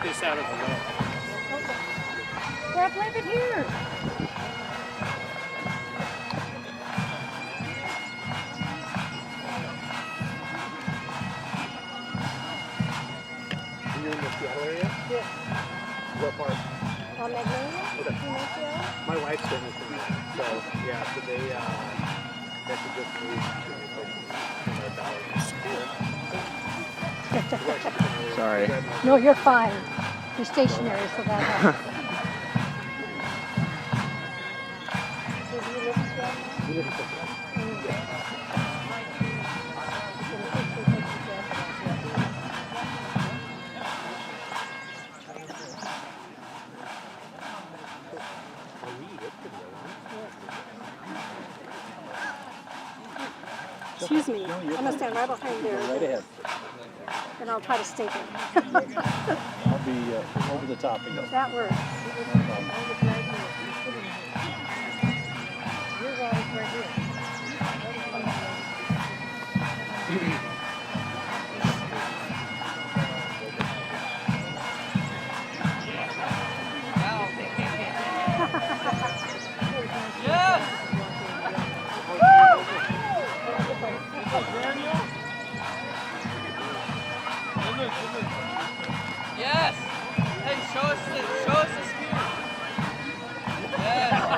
This out of the way. Well, leave it here. You're in the Seattle area? Yeah. What part? On Magnolia? Okay. In Seattle? My wife's family from there. So, yeah, so they actually just moved to $100. Sorry. No, you're fine. You're stationary, so that helps. Excuse me. I'm going to stand right behind there. Right ahead. And I'll try to stay there. I'll be over the top of you. That works. Yes! Hey, show us the spear. Yes!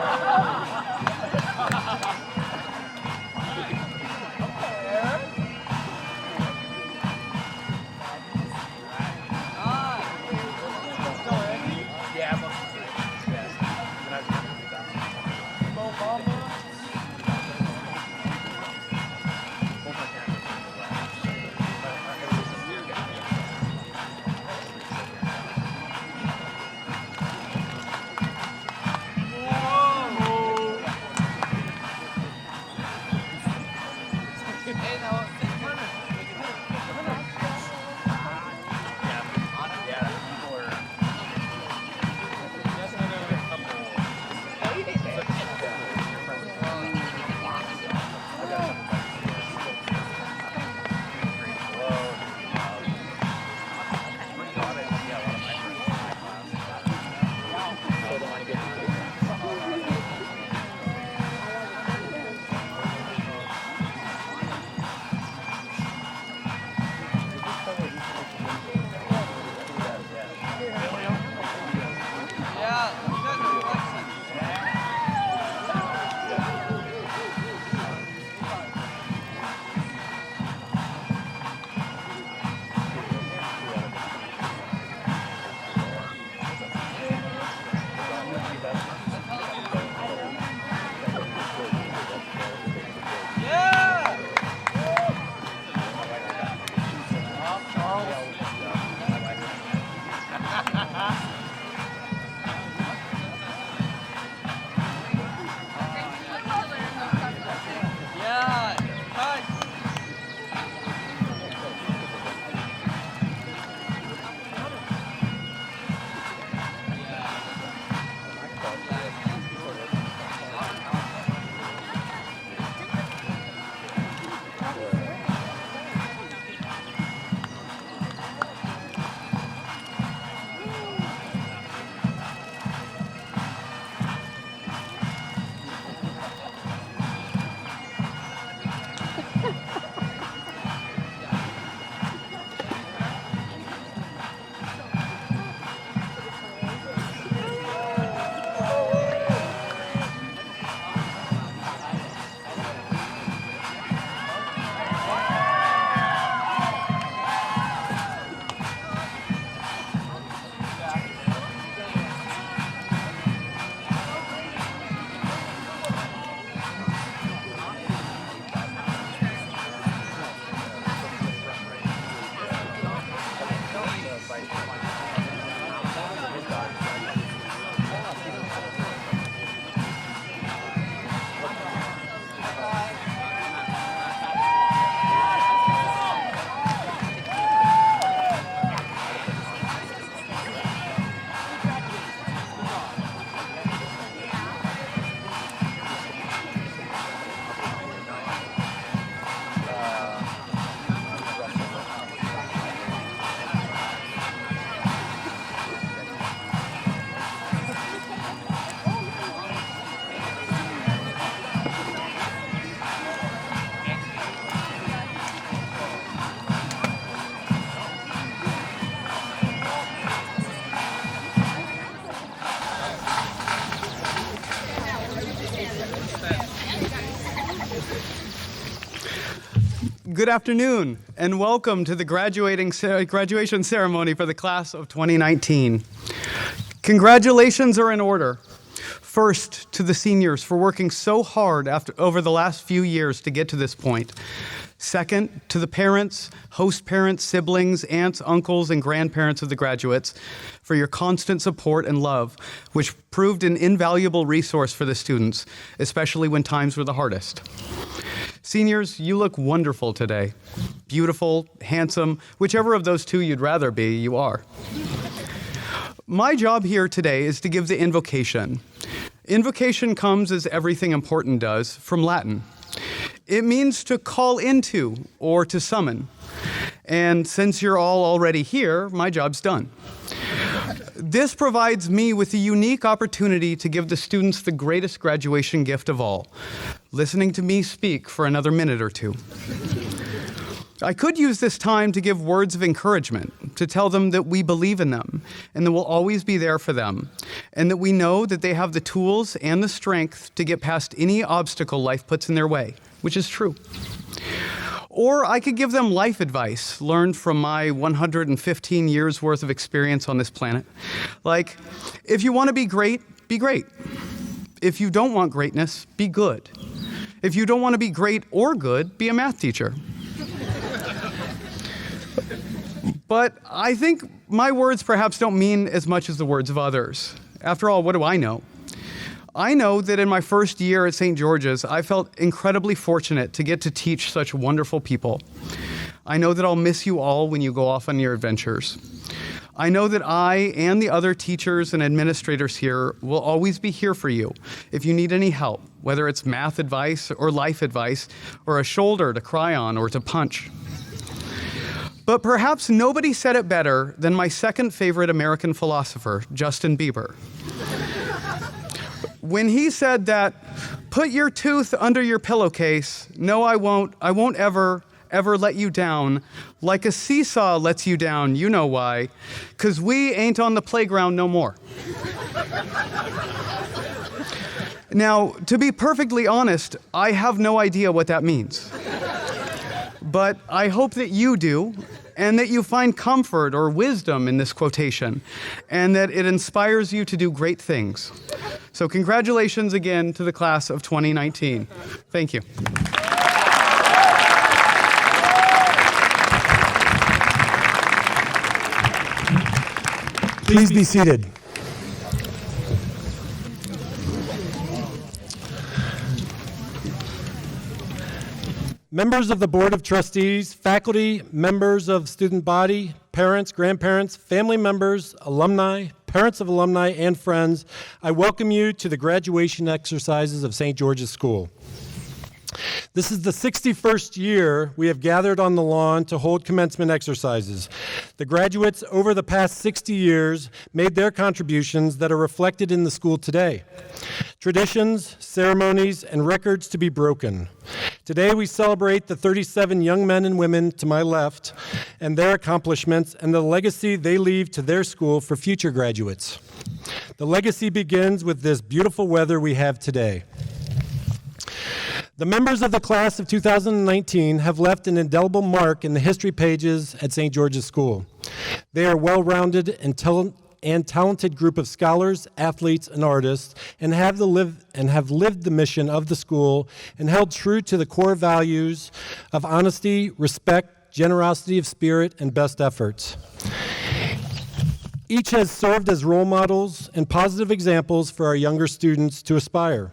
Good afternoon, and welcome to the graduation ceremony for the class of 2019. Congratulations are in order. First, to the seniors for working so hard over the last few years to get to this point. Second, to the parents, host parents, siblings, aunts, uncles, and grandparents of the graduates for your constant support and love, which proved an invaluable resource for the students, especially when times were the hardest. Seniors, you look wonderful today. Beautiful, handsome, whichever of those two you'd rather be, you are. My job here today is to give the invocation. Invocation comes, as everything important does, from Latin. It means to call into or to summon. And since you're all already here, my job's done. This provides me with the unique opportunity to give the students the greatest graduation gift of all, listening to me speak for another minute or two. I could use this time to give words of encouragement, to tell them that we believe in them and that we'll always be there for them, and that we know that they have the tools and the strength to get past any obstacle life puts in their way, which is true. Or I could give them life advice learned from my 115 years worth of experience on this planet. Like, if you want to be great, be great. If you don't want greatness, be good. If you don't want to be great or good, be a math teacher. But I think my words perhaps don't mean as much as the words of others. After all, what do I know? I know that in my first year at St. George's, I felt incredibly fortunate to get to teach such wonderful people. I know that I'll miss you all when you go off on your adventures. I know that I and the other teachers and administrators here will always be here for you if you need any help, whether it's math advice or life advice or a shoulder to cry on or to punch. But perhaps nobody said it better than my second favorite American philosopher, Justin Bieber. When he said that, put your tooth under your pillowcase, no, I won't ever let you down, like a seesaw lets you down, you know why, 'cause we ain't on the playground no more. Now, to be perfectly honest, I have no idea what that means. But I hope that you do, and that you find comfort or wisdom in this quotation, and that it inspires you to do great things. So congratulations again to the class of 2019. Thank you. Please be seated. Members of the Board of Trustees, faculty, members of student body, parents, grandparents, family members, alumni, parents of alumni, and friends, I welcome you to the graduation exercises of St. George's School. This is the 61st year we have gathered on the lawn to hold commencement exercises. The graduates over the past 60 years made their contributions that are reflected in the school today. Traditions, ceremonies, and records to be broken. Today we celebrate the 37 young men and women to my left and their accomplishments and the legacy they leave to their school for future graduates. The legacy begins with this beautiful weather we have today. The members of the class of 2019 have left an indelible mark in the history pages at St. George's School. They are a well-rounded and talented group of scholars, athletes, and artists, and have lived the mission of the school and held true to the core values of honesty, respect, generosity of spirit, and best efforts. Each has served as role models and positive examples for our younger students to aspire.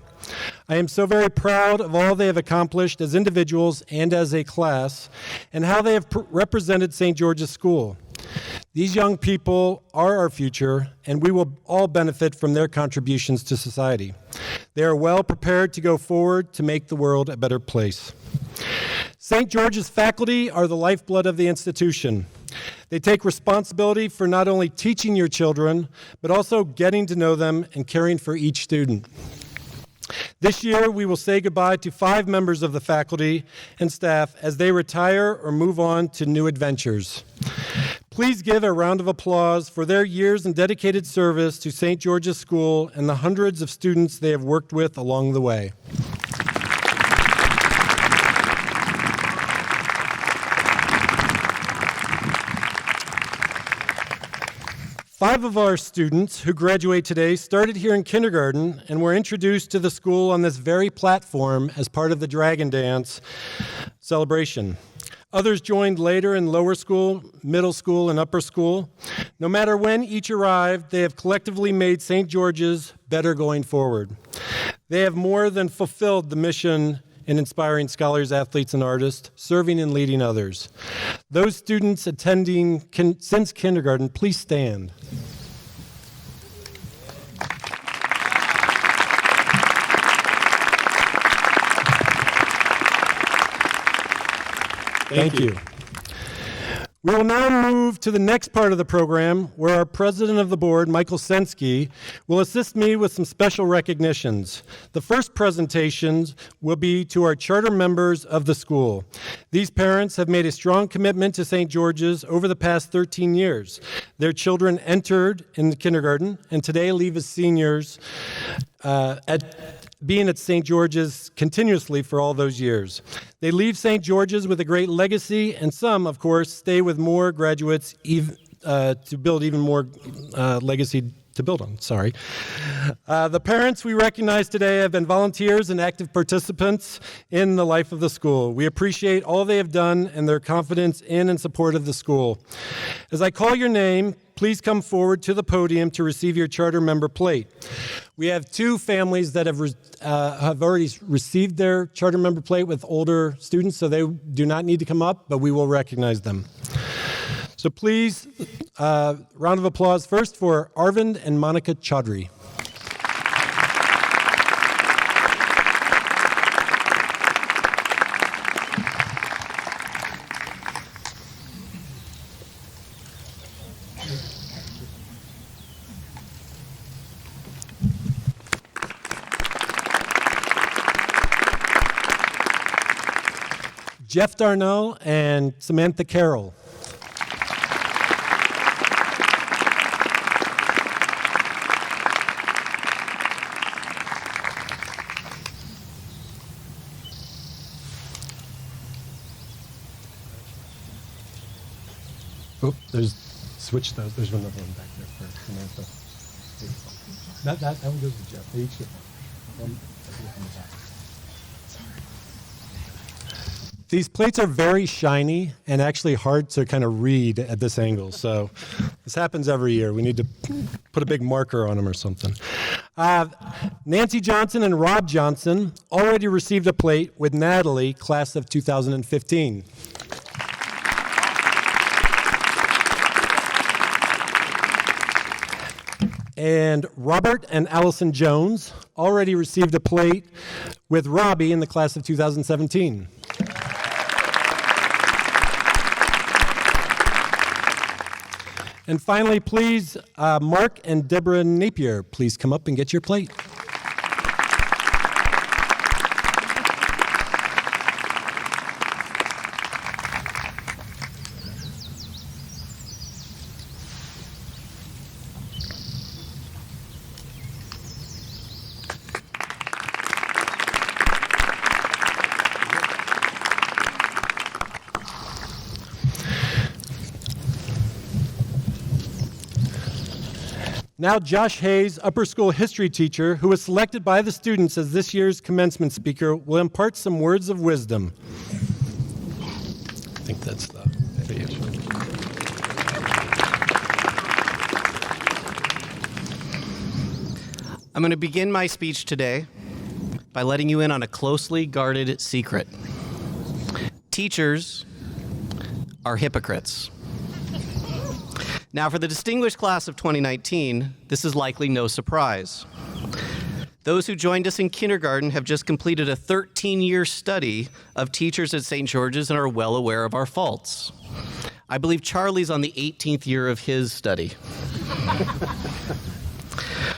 I am so very proud of all they have accomplished as individuals and as a class, and how they have represented St. George's School. These young people are our future, and we will all benefit from their contributions to society. They are well prepared to go forward to make the world a better place. St. George's faculty are the lifeblood of the institution. They take responsibility for not only teaching your children, but also getting to know them and caring for each student. This year, we will say goodbye to 5 members of the faculty and staff as they retire or move on to new adventures. Please give a round of applause for their years and dedicated service to St. George's School and the hundreds of students they have worked with along the way. 5 of our students who graduate today started here in kindergarten and were introduced to the school on this very platform as part of the Dragon Dance celebration. Others joined later in lower school, middle school, and upper school. No matter when each arrived, they have collectively made St. George's better going forward. They have more than fulfilled the mission in inspiring scholars, athletes, and artists, serving and leading others. Those students attending since kindergarten, please stand. Thank you. We will now move to the next part of the program where our president of the board, Michael Sensky, will assist me with some special recognitions. The first presentations will be to our charter members of the school. These parents have made a strong commitment to St. George's over the past 13 years. Their children entered in the kindergarten and today leave as seniors being at St. George's continuously for all those years. They leave St. George's with a great legacy, and some, of course, stay with more graduates to build even more legacy to build on. Sorry. The parents we recognize today have been volunteers and active participants in the life of the school. We appreciate all they have done and their confidence in and support of the school. As I call your name, please come forward to the podium to receive your charter member plate. We have 2 families that have already received their charter member plate with older students, so they do not need to come up, but we will recognize them. So please, round of applause first for Arvind and Monica Chaudhry. Jeff Darnell and Samantha Carroll. Oh, switch those. There's another one back there for Samantha. That one goes to Jeff. They each get one. These plates are very shiny and actually hard to kind of read at this angle. So this happens every year. We need to put a big marker on them or something. Nancy Johnson and Rob Johnson already received a plate with Natalie, class of 2015. And Robert and Allison Jones already received a plate with Robbie in the class of 2017. And finally, please, Mark and Deborah Napier, please come up and get your plate. Now Josh Hayes, upper school history teacher, who was selected by the students as this year's commencement speaker, will impart some words of wisdom. I think that's the page. I'm going to begin my speech today by letting you in on a closely guarded secret. Teachers are hypocrites. Now, for the distinguished class of 2019, this is likely no surprise. Those who joined us in kindergarten have just completed a 13-year study of teachers at St. George's and are well aware of our faults. I believe Charlie's on the 18th year of his study.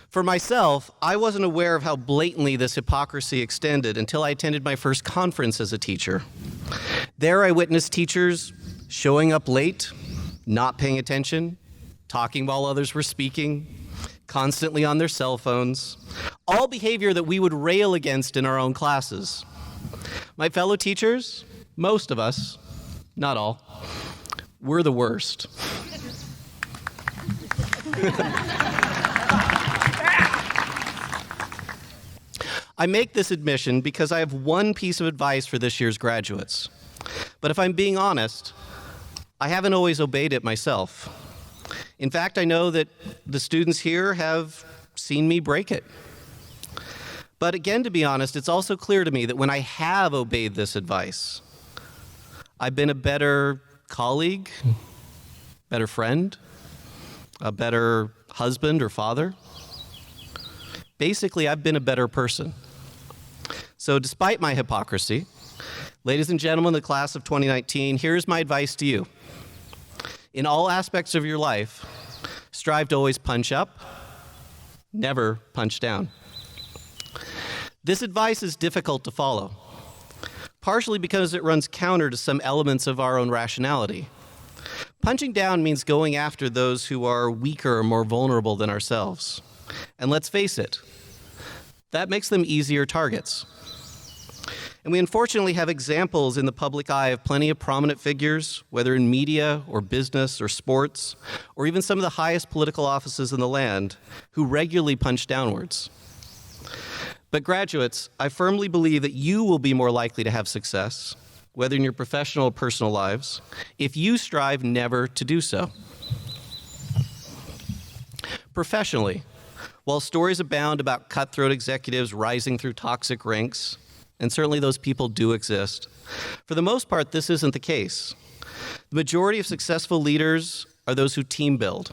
For myself, I wasn't aware of how blatantly this hypocrisy extended until I attended my first conference as a teacher. There I witnessed teachers showing up late, not paying attention, talking while others were speaking, constantly on their cell phones, all behavior that we would rail against in our own classes. My fellow teachers, most of us, not all, we're the worst. I make this admission because I have one piece of advice for this year's graduates. But if I'm being honest, I haven't always obeyed it myself. In fact, I know that the students here have seen me break it. But again, to be honest, it's also clear to me that when I have obeyed this advice, I've been a better colleague, better friend, a better husband or father. Basically, I've been a better person. So despite my hypocrisy, ladies and gentlemen of the class of 2019, here's my advice to you. In all aspects of your life, strive to always punch up, never punch down. This advice is difficult to follow, partially because it runs counter to some elements of our own rationality. Punching down means going after those who are weaker or more vulnerable than ourselves. And let's face it, that makes them easier targets. And we unfortunately have examples in the public eye of plenty of prominent figures, whether in media or business or sports, or even some of the highest political offices in the land, who regularly punch downwards. But graduates, I firmly believe that you will be more likely to have success, whether in your professional or personal lives, if you strive never to do so. Professionally, while stories abound about cutthroat executives rising through toxic ranks, and certainly those people do exist, for the most part, this isn't the case. The majority of successful leaders are those who team build,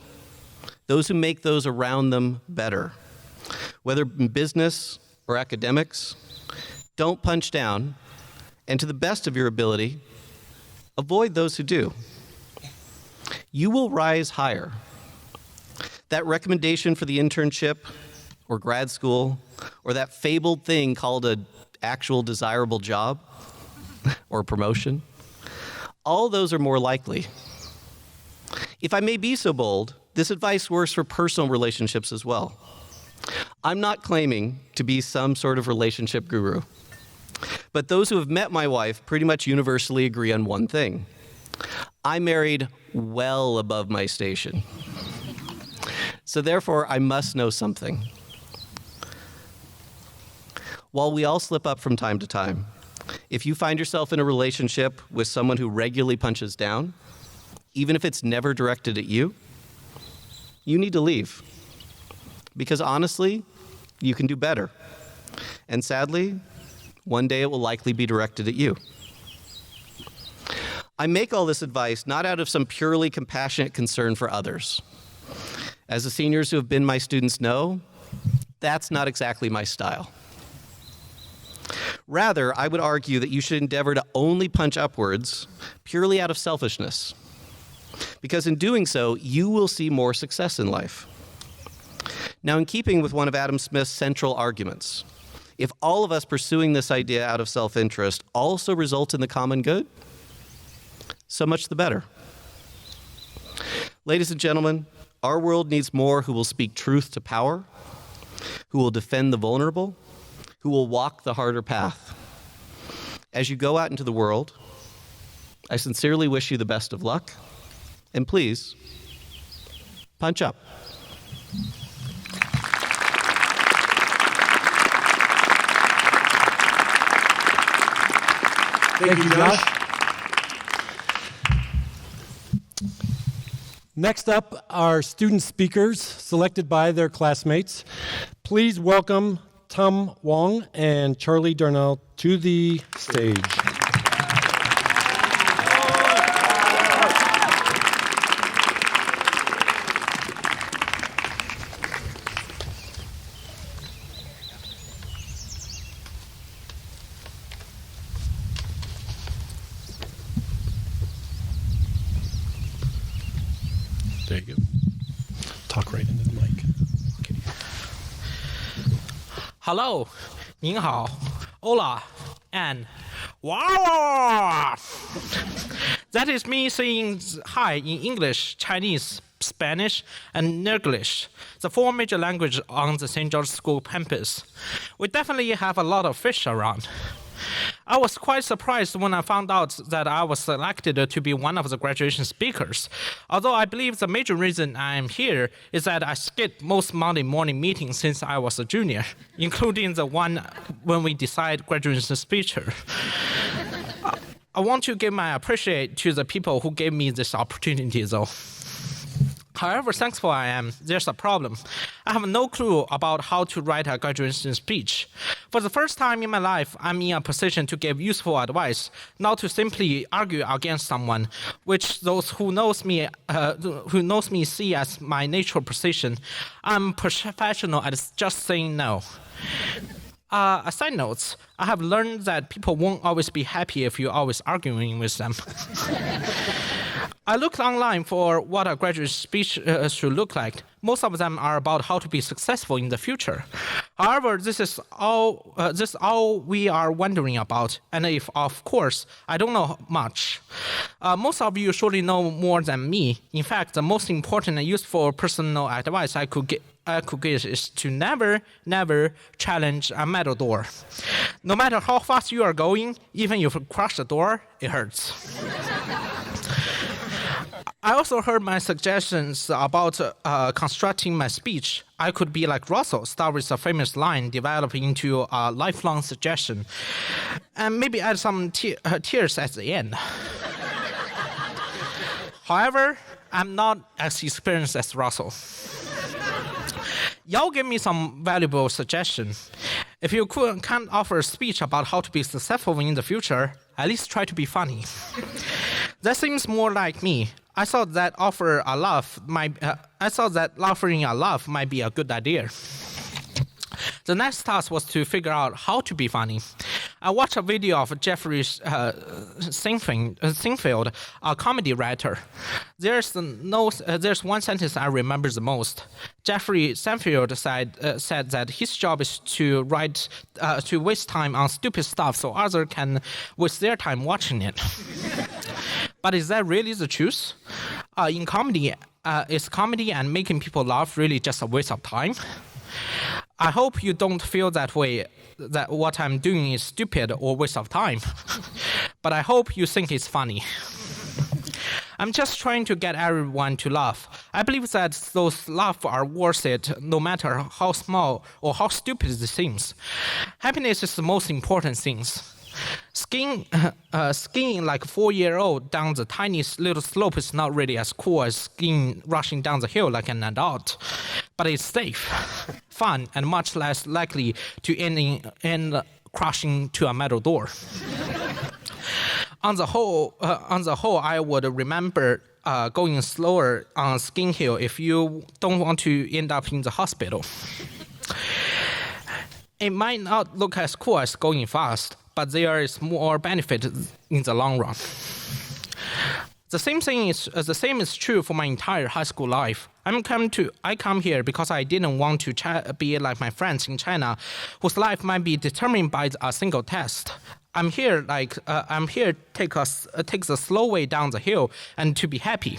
those who make those around them better. Whether in business or academics, don't punch down, and to the best of your ability, avoid those who do. You will rise higher. That recommendation for the internship or grad school, or that fabled thing called an actual desirable job or promotion, all those are more likely. If I may be so bold, this advice works for personal relationships as well. I'm not claiming to be some sort of relationship guru, but those who have met my wife pretty much universally agree on one thing. I married well above my station. So therefore, I must know something. While we all slip up from time to time, if you find yourself in a relationship with someone who regularly punches down, even if it's never directed at you, you need to leave. Because honestly, you can do better. And sadly, one day it will likely be directed at you. I make all this advice not out of some purely compassionate concern for others. As the seniors who have been my students know, that's not exactly my style. Rather, I would argue that you should endeavor to only punch upwards purely out of selfishness, because in doing so, you will see more success in life. Now, in keeping with one of Adam Smith's central arguments, if all of us pursuing this idea out of self-interest also result in the common good, so much the better. Ladies and gentlemen, our world needs more who will speak truth to power, who will defend the vulnerable, who will walk the harder path. As you go out into the world, I sincerely wish you the best of luck, and please, punch up. Thank you, Josh. Next up are student speakers selected by their classmates. Please welcome Tom Wong and Charlie Darnell to the stage. There you go. Talk right into the mic. Okay. Hello, 您好, hola, and wow. That is me saying hi in English, Chinese, Spanish, and Nerglish, the 4 major languages on the St. George School campus. We definitely have a lot of fish around. I was quite surprised when I found out that I was selected to be one of the graduation speakers. Although I believe the major reason I am here is that I skipped most Monday morning meetings since I was a junior, including the one when we decide graduation speaker. I want to give my appreciation to the people who gave me this opportunity, though. However thankful I am, there's a problem. I have no clue about how to write a graduation speech. For the first time in my life, I'm in a position to give useful advice, not to simply argue against someone, which those who knows me see as my natural position. I'm professional at just saying no. A side note, I have learned that people won't always be happy if you're always arguing with them. I looked online for what a graduate speech should look like. Most of them are about how to be successful in the future. However, this is all we are wondering about, and if, of course, I don't know much. Most of you surely know more than me. In fact, the most important and useful personal advice I could give is to never challenge a metal door. No matter how fast you are going, even if you crush the door, it hurts. I also heard my suggestions about constructing my speech. I could be like Russell, start with a famous line, develop into a lifelong suggestion, and maybe add some tears at the end. However, I'm not as experienced as Russell. Y'all give me some valuable suggestions. If you can't offer a speech about how to be successful in the future, at least try to be funny. That seems more like me. I thought that offering a laugh might be a good idea. The next task was to figure out how to be funny. I watched a video of Jeffrey Seinfeld, a comedy writer. There's one sentence I remember the most. Jeffrey Seinfeld said that his job is to waste time on stupid stuff so others can waste their time watching it. But is that really the truth? In comedy, is comedy and making people laugh really just a waste of time? I hope you don't feel that way, that what I'm doing is stupid or waste of time. But I hope you think it's funny. I'm just trying to get everyone to laugh. I believe that those laughs are worth it, no matter how small or how stupid it seems. Happiness is the most important thing. Skiing like a 4-year-old down the tiniest little slope is not really as cool as skiing rushing down the hill like an adult. But it's safe, fun, and much less likely to end crashing to a metal door. On the whole, I would remember going slower on a skiing hill if you don't want to end up in the hospital. It might not look as cool as going fast, but there is more benefit in the long run. The same is true for my entire high school life. I come here because I didn't want to be like my friends in China, whose life might be determined by a single test. I'm here to take the slow way down the hill and to be happy.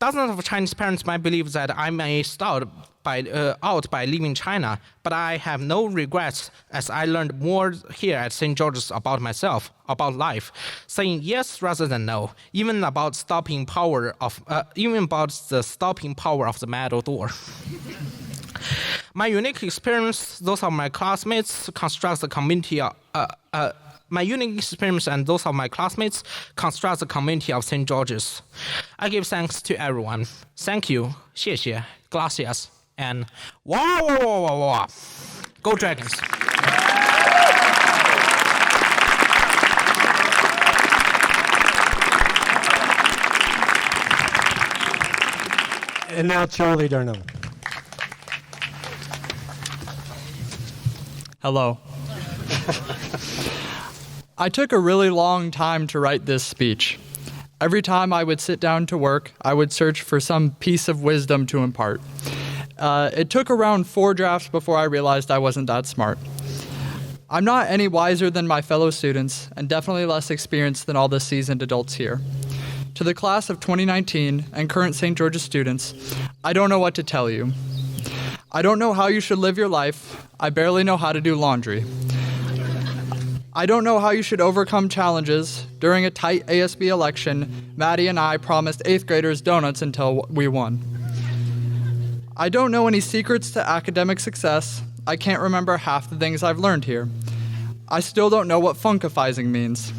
Dozens of Chinese parents might believe that I may start out by leaving China, but I have no regrets as I learned more here at St. George's about myself, about life, saying yes rather than no, even about the stopping power of the metal door. My unique experience, those of my classmates, constructs the community. My unique experience and those of my classmates construct the community of St. George's. I give thanks to everyone. Thank you, 谢谢, gracias, and wow, wow, wow, wow, wow. Go Dragons! And now Charlie Darnell. Hello. I took a really long time to write this speech. Every time I would sit down to work, I would search for some piece of wisdom to impart. It took around 4 drafts before I realized I wasn't that smart. I'm not any wiser than my fellow students, and definitely less experienced than all the seasoned adults here. To the class of 2019 and current St. George's students, I don't know what to tell you. I don't know how you should live your life. I barely know how to do laundry. I don't know how you should overcome challenges. During a tight ASB election, Maddie and I promised 8th graders donuts until we won. I don't know any secrets to academic success. I can't remember half the things I've learned here. I still don't know what funkifizing means.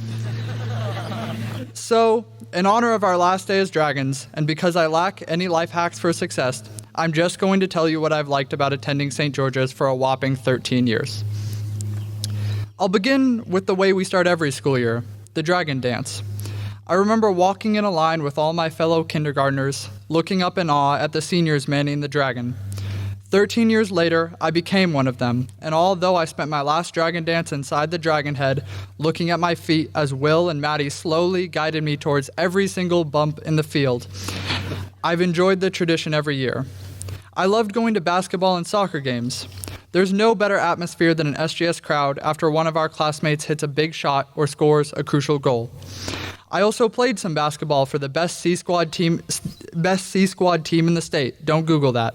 So, in honor of our last day as dragons, and because I lack any life hacks for success, I'm just going to tell you what I've liked about attending St. George's for a whopping 13 years. I'll begin with the way we start every school year, the dragon dance. I remember walking in a line with all my fellow kindergartners, looking up in awe at the seniors manning the dragon. 13 years later, I became one of them, and although I spent my last dragon dance inside the dragon head, looking at my feet as Will and Maddie slowly guided me towards every single bump in the field, I've enjoyed the tradition every year. I loved going to basketball and soccer games. There's no better atmosphere than an SGS crowd after one of our classmates hits a big shot or scores a crucial goal. I also played some basketball for the best C squad team in the state. Don't Google that.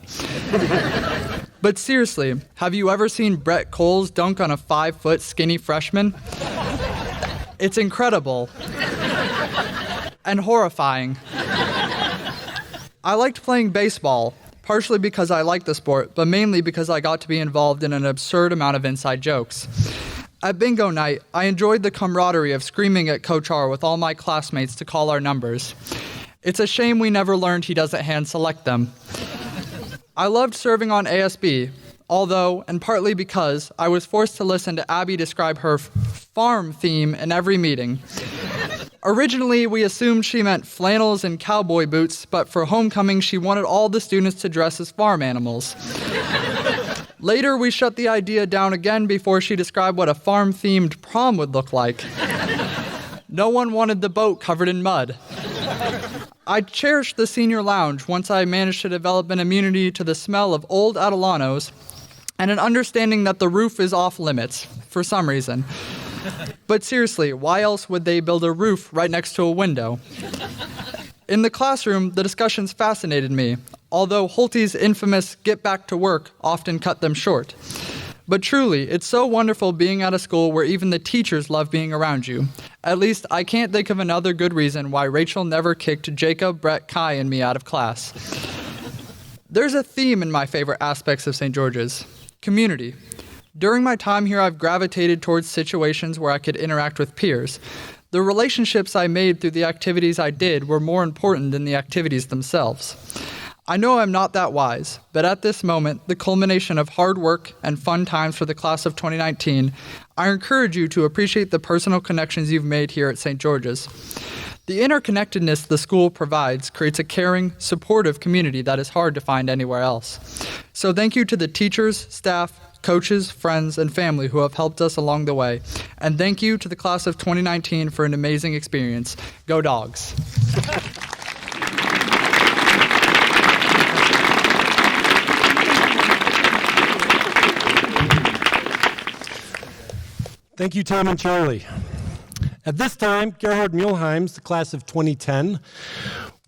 But seriously, have you ever seen Brett Coles dunk on a 5-foot skinny freshman? It's incredible. And horrifying. I liked playing baseball, partially because I liked the sport, but mainly because I got to be involved in an absurd amount of inside jokes. At bingo night, I enjoyed the camaraderie of screaming at Coach R with all my classmates to call our numbers. It's a shame we never learned he doesn't hand select them. I loved serving on ASB, although, and partly because, I was forced to listen to Abby describe her farm theme in every meeting. Originally, we assumed she meant flannels and cowboy boots, but for homecoming, she wanted all the students to dress as farm animals. Later, we shut the idea down again before she described what a farm-themed prom would look like. No one wanted the boat covered in mud. I cherished the senior lounge once I managed to develop an immunity to the smell of old Atalanos and an understanding that the roof is off limits, for some reason. But seriously, why else would they build a roof right next to a window? In the classroom, the discussions fascinated me, although Holte's infamous "get back to work" often cut them short. But truly, it's so wonderful being at a school where even the teachers love being around you. At least, I can't think of another good reason why Rachel never kicked Jacob, Brett, Kai, and me out of class. There's a theme in my favorite aspects of St. George's: community. During my time here, I've gravitated towards situations where I could interact with peers. The relationships I made through the activities I did were more important than the activities themselves. I know I'm not that wise, but at this moment, the culmination of hard work and fun times for the class of 2019, I encourage you to appreciate the personal connections you've made here at St. George's. The interconnectedness the school provides creates a caring, supportive community that is hard to find anywhere else. So thank you to the teachers, staff, coaches, friends, and family who have helped us along the way. And thank you to the class of 2019 for an amazing experience. Go Dogs! Thank you, Tom and Charlie. At this time, Gerhard Muehlheim's, the class of 2010,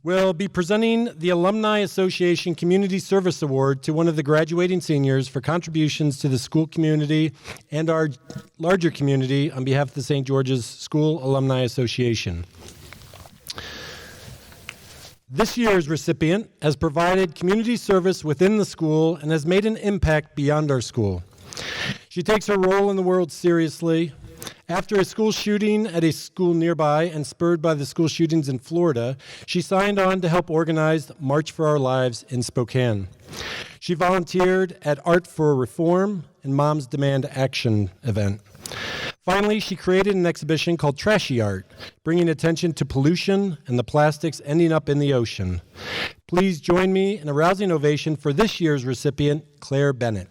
will be presenting the Alumni Association Community Service Award to one of the graduating seniors for contributions to the school community and our larger community on behalf of the St. George's School Alumni Association. This year's recipient has provided community service within the school and has made an impact beyond our school. She takes her role in the world seriously. After a school shooting at a school nearby and spurred by the school shootings in Florida, she signed on to help organize March for Our Lives in Spokane. She volunteered at Art for Reform and Moms Demand Action event. Finally, she created an exhibition called Trashy Art, bringing attention to pollution and the plastics ending up in the ocean. Please join me in a rousing ovation for this year's recipient, Claire Bennett.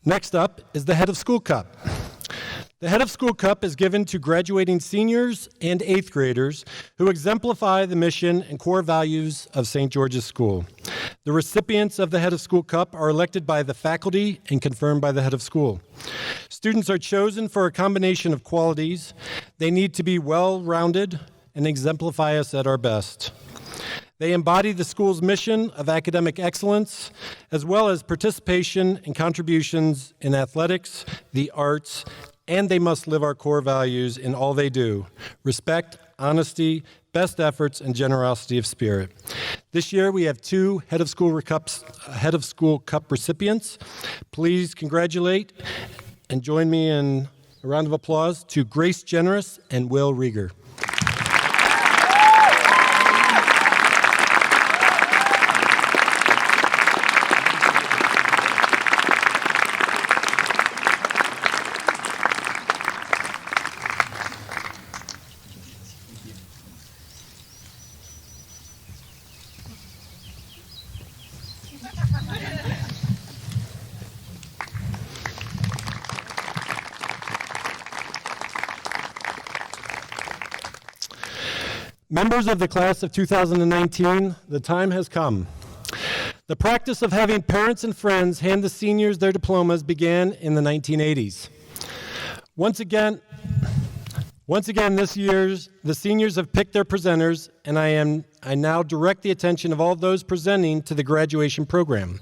Next up is the head of School Cup. The Head of School Cup is given to graduating seniors and 8th graders who exemplify the mission and core values of St. George's School. The recipients of the Head of School Cup are elected by the faculty and confirmed by the head of school. Students are chosen for a combination of qualities. They need to be well-rounded and exemplify us at our best. They embody the school's mission of academic excellence, as well as participation and contributions in athletics, the arts, and they must live our core values in all they do: respect, honesty, best efforts, and generosity of spirit. This year we have 2 Head of School Cup recipients. Please congratulate and join me in a round of applause to Grace Generous and Will Rieger. Members of the class of 2019, the time has come. The practice of having parents and friends hand the seniors their diplomas began in the 1980s. Once again, this year, the seniors have picked their presenters, and I now direct the attention of all those presenting to the graduation program.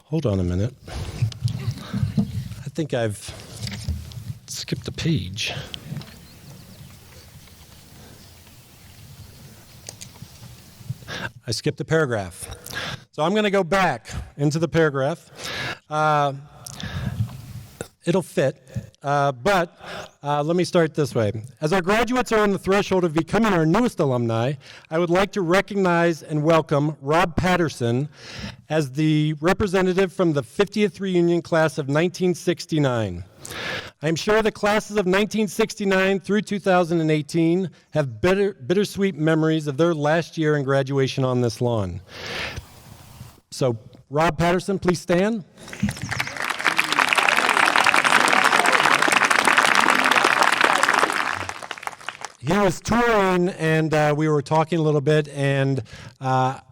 Hold on a minute. I think I've skipped a page. I skipped a paragraph. So I'm going to go back into the paragraph. It'll fit, but let me start this way. As our graduates are on the threshold of becoming our newest alumni, I would like to recognize and welcome Rob Patterson as the representative from the 50th reunion class of 1969. I am sure the classes of 1969 through 2018 have bittersweet memories of their last year in graduation on this lawn. So, Rob Patterson, please stand. He was touring, and we were talking a little bit, and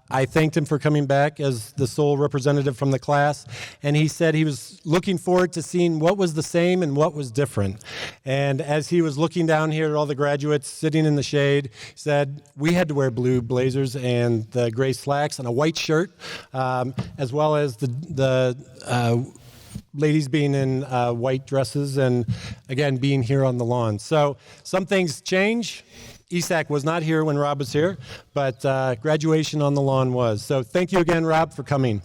I thanked him for coming back as the sole representative from the class, and he said he was looking forward to seeing what was the same and what was different. And as he was looking down here at all the graduates sitting in the shade, he said we had to wear blue blazers and the gray slacks and a white shirt, as well as the ladies being in white dresses, and again being here on the lawn. So some things change. ESAC was not here when Rob was here, but graduation on the lawn was. So thank you again, Rob, for coming.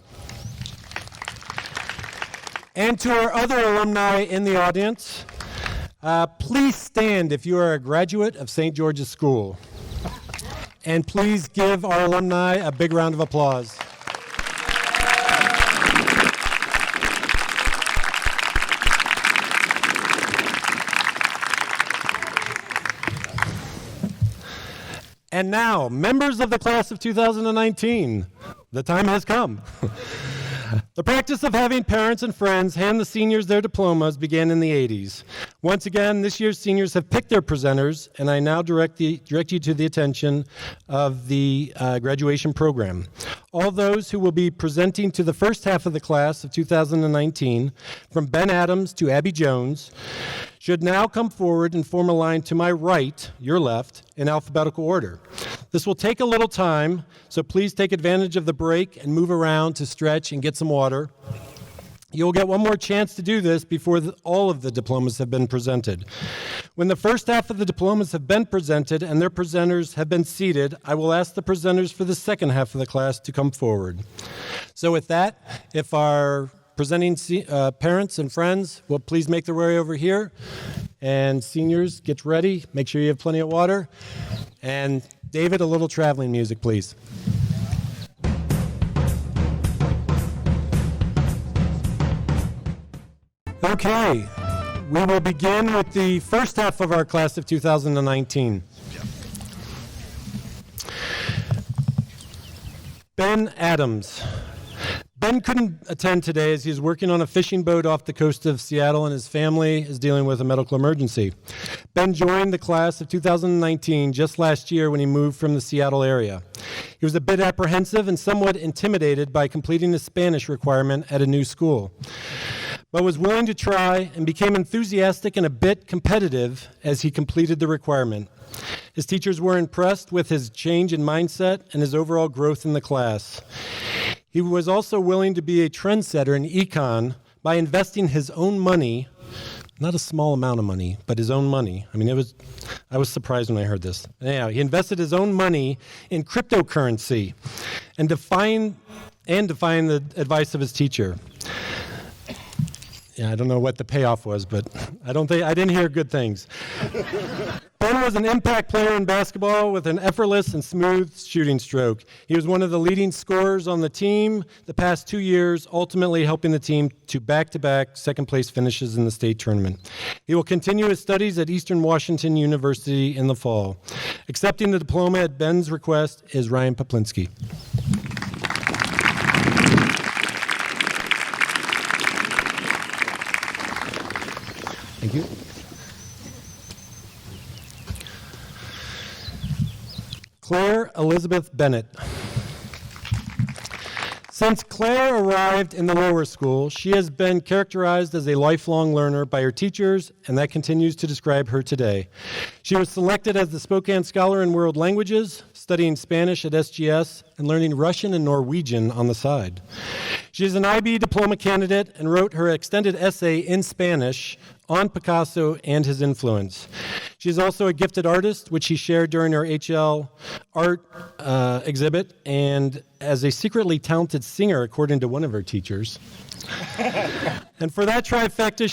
And to our other alumni in the audience, please stand if you are a graduate of St. George's School. And please give our alumni a big round of applause. And now, members of the class of 2019, the time has come. The practice of having parents and friends hand the seniors their diplomas began in the 80s. Once again, this year's seniors have picked their presenters, and I now direct you to the attention of the graduation program. All those who will be presenting to the first half of the class of 2019, from Ben Adams to Abby Jones, should now come forward and form a line to my right, your left, in alphabetical order. This will take a little time, so please take advantage of the break and move around to stretch and get some water. You'll get one more chance to do this before all of the diplomas have been presented. When the first half of the diplomas have been presented and their presenters have been seated, I will ask the presenters for the second half of the class to come forward. So with that, if our presenting parents and friends will please make their way over here, and seniors, get ready, make sure you have plenty of water, and David, a little traveling music, please. Okay, we will begin with the first half of our class of 2019. Ben Adams. Ben couldn't attend today as he's working on a fishing boat off the coast of Seattle and his family is dealing with a medical emergency. Ben joined the class of 2019 just last year when he moved from the Seattle area. He was a bit apprehensive and somewhat intimidated by completing the Spanish requirement at a new school, but was willing to try and became enthusiastic and a bit competitive as he completed the requirement. His teachers were impressed with his change in mindset and his overall growth in the class. He was also willing to be a trendsetter in econ by investing his own money, not a small amount of money, but his own money. I mean, I was surprised when I heard this. Anyhow, he invested his own money in cryptocurrency and defying the advice of his teacher. Yeah, I don't know what the payoff was, but I didn't hear good things. Ben was an impact player in basketball with an effortless and smooth shooting stroke. He was one of the leading scorers on the team the past 2 years, ultimately helping the team to back-to-back second-place finishes in the state tournament. He will continue his studies at Eastern Washington University in the fall. Accepting the diploma at Ben's request is Ryan Poplinski. Thank you. Claire Elizabeth Bennett. Since Claire arrived in the lower school, she has been characterized as a lifelong learner by her teachers, and that continues to describe her today. She was selected as the Spokane Scholar in World Languages, studying Spanish at SGS, and learning Russian and Norwegian on the side. She is an IB diploma candidate and wrote her extended essay in Spanish on Picasso and his influence. She is also a gifted artist, which she shared during her HL art exhibit, and as a secretly talented singer, according to one of her teachers. And for that trifecta,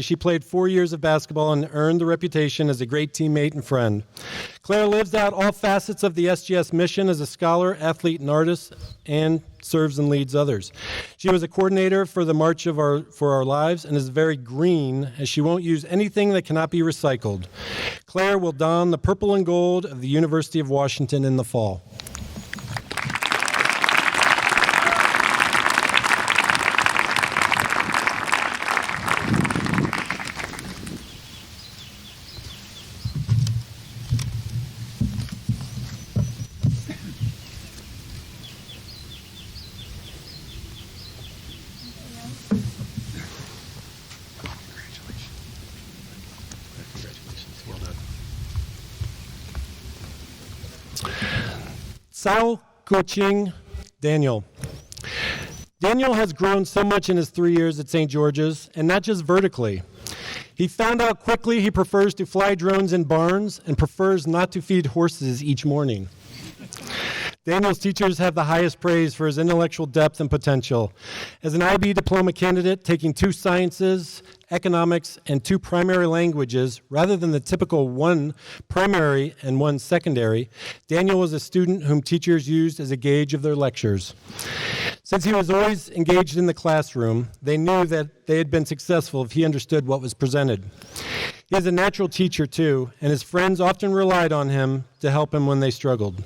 she played 4 years of basketball and earned the reputation as a great teammate and friend. Claire lives out all facets of the SGS mission as a scholar, athlete, and artist, and serves and leads others. She was a coordinator for the March for Our Lives and is very green, as she won't use anything that cannot be recycled. Claire will don the purple and gold of the University of Washington in the fall. Sao Koching Daniel. Daniel has grown so much in his 3 years at St. George's, and not just vertically. He found out quickly he prefers to fly drones in barns and prefers not to feed horses each morning. Daniel's teachers have the highest praise for his intellectual depth and potential. As an IB diploma candidate taking 2 sciences, economics, and 2 primary languages, rather than the typical 1 primary and 1 secondary, Daniel was a student whom teachers used as a gauge of their lectures. Since he was always engaged in the classroom, they knew that they had been successful if he understood what was presented. He is a natural teacher too, and his friends often relied on him to help him when they struggled.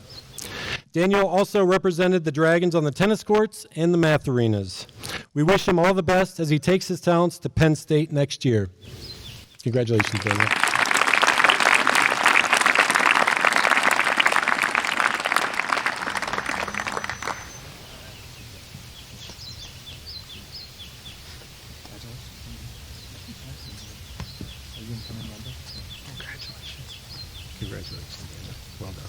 Daniel also represented the Dragons on the tennis courts and the math arenas. We wish him all the best as he takes his talents to Penn State next year. Congratulations, Daniel. Congratulations, Daniel. Well done.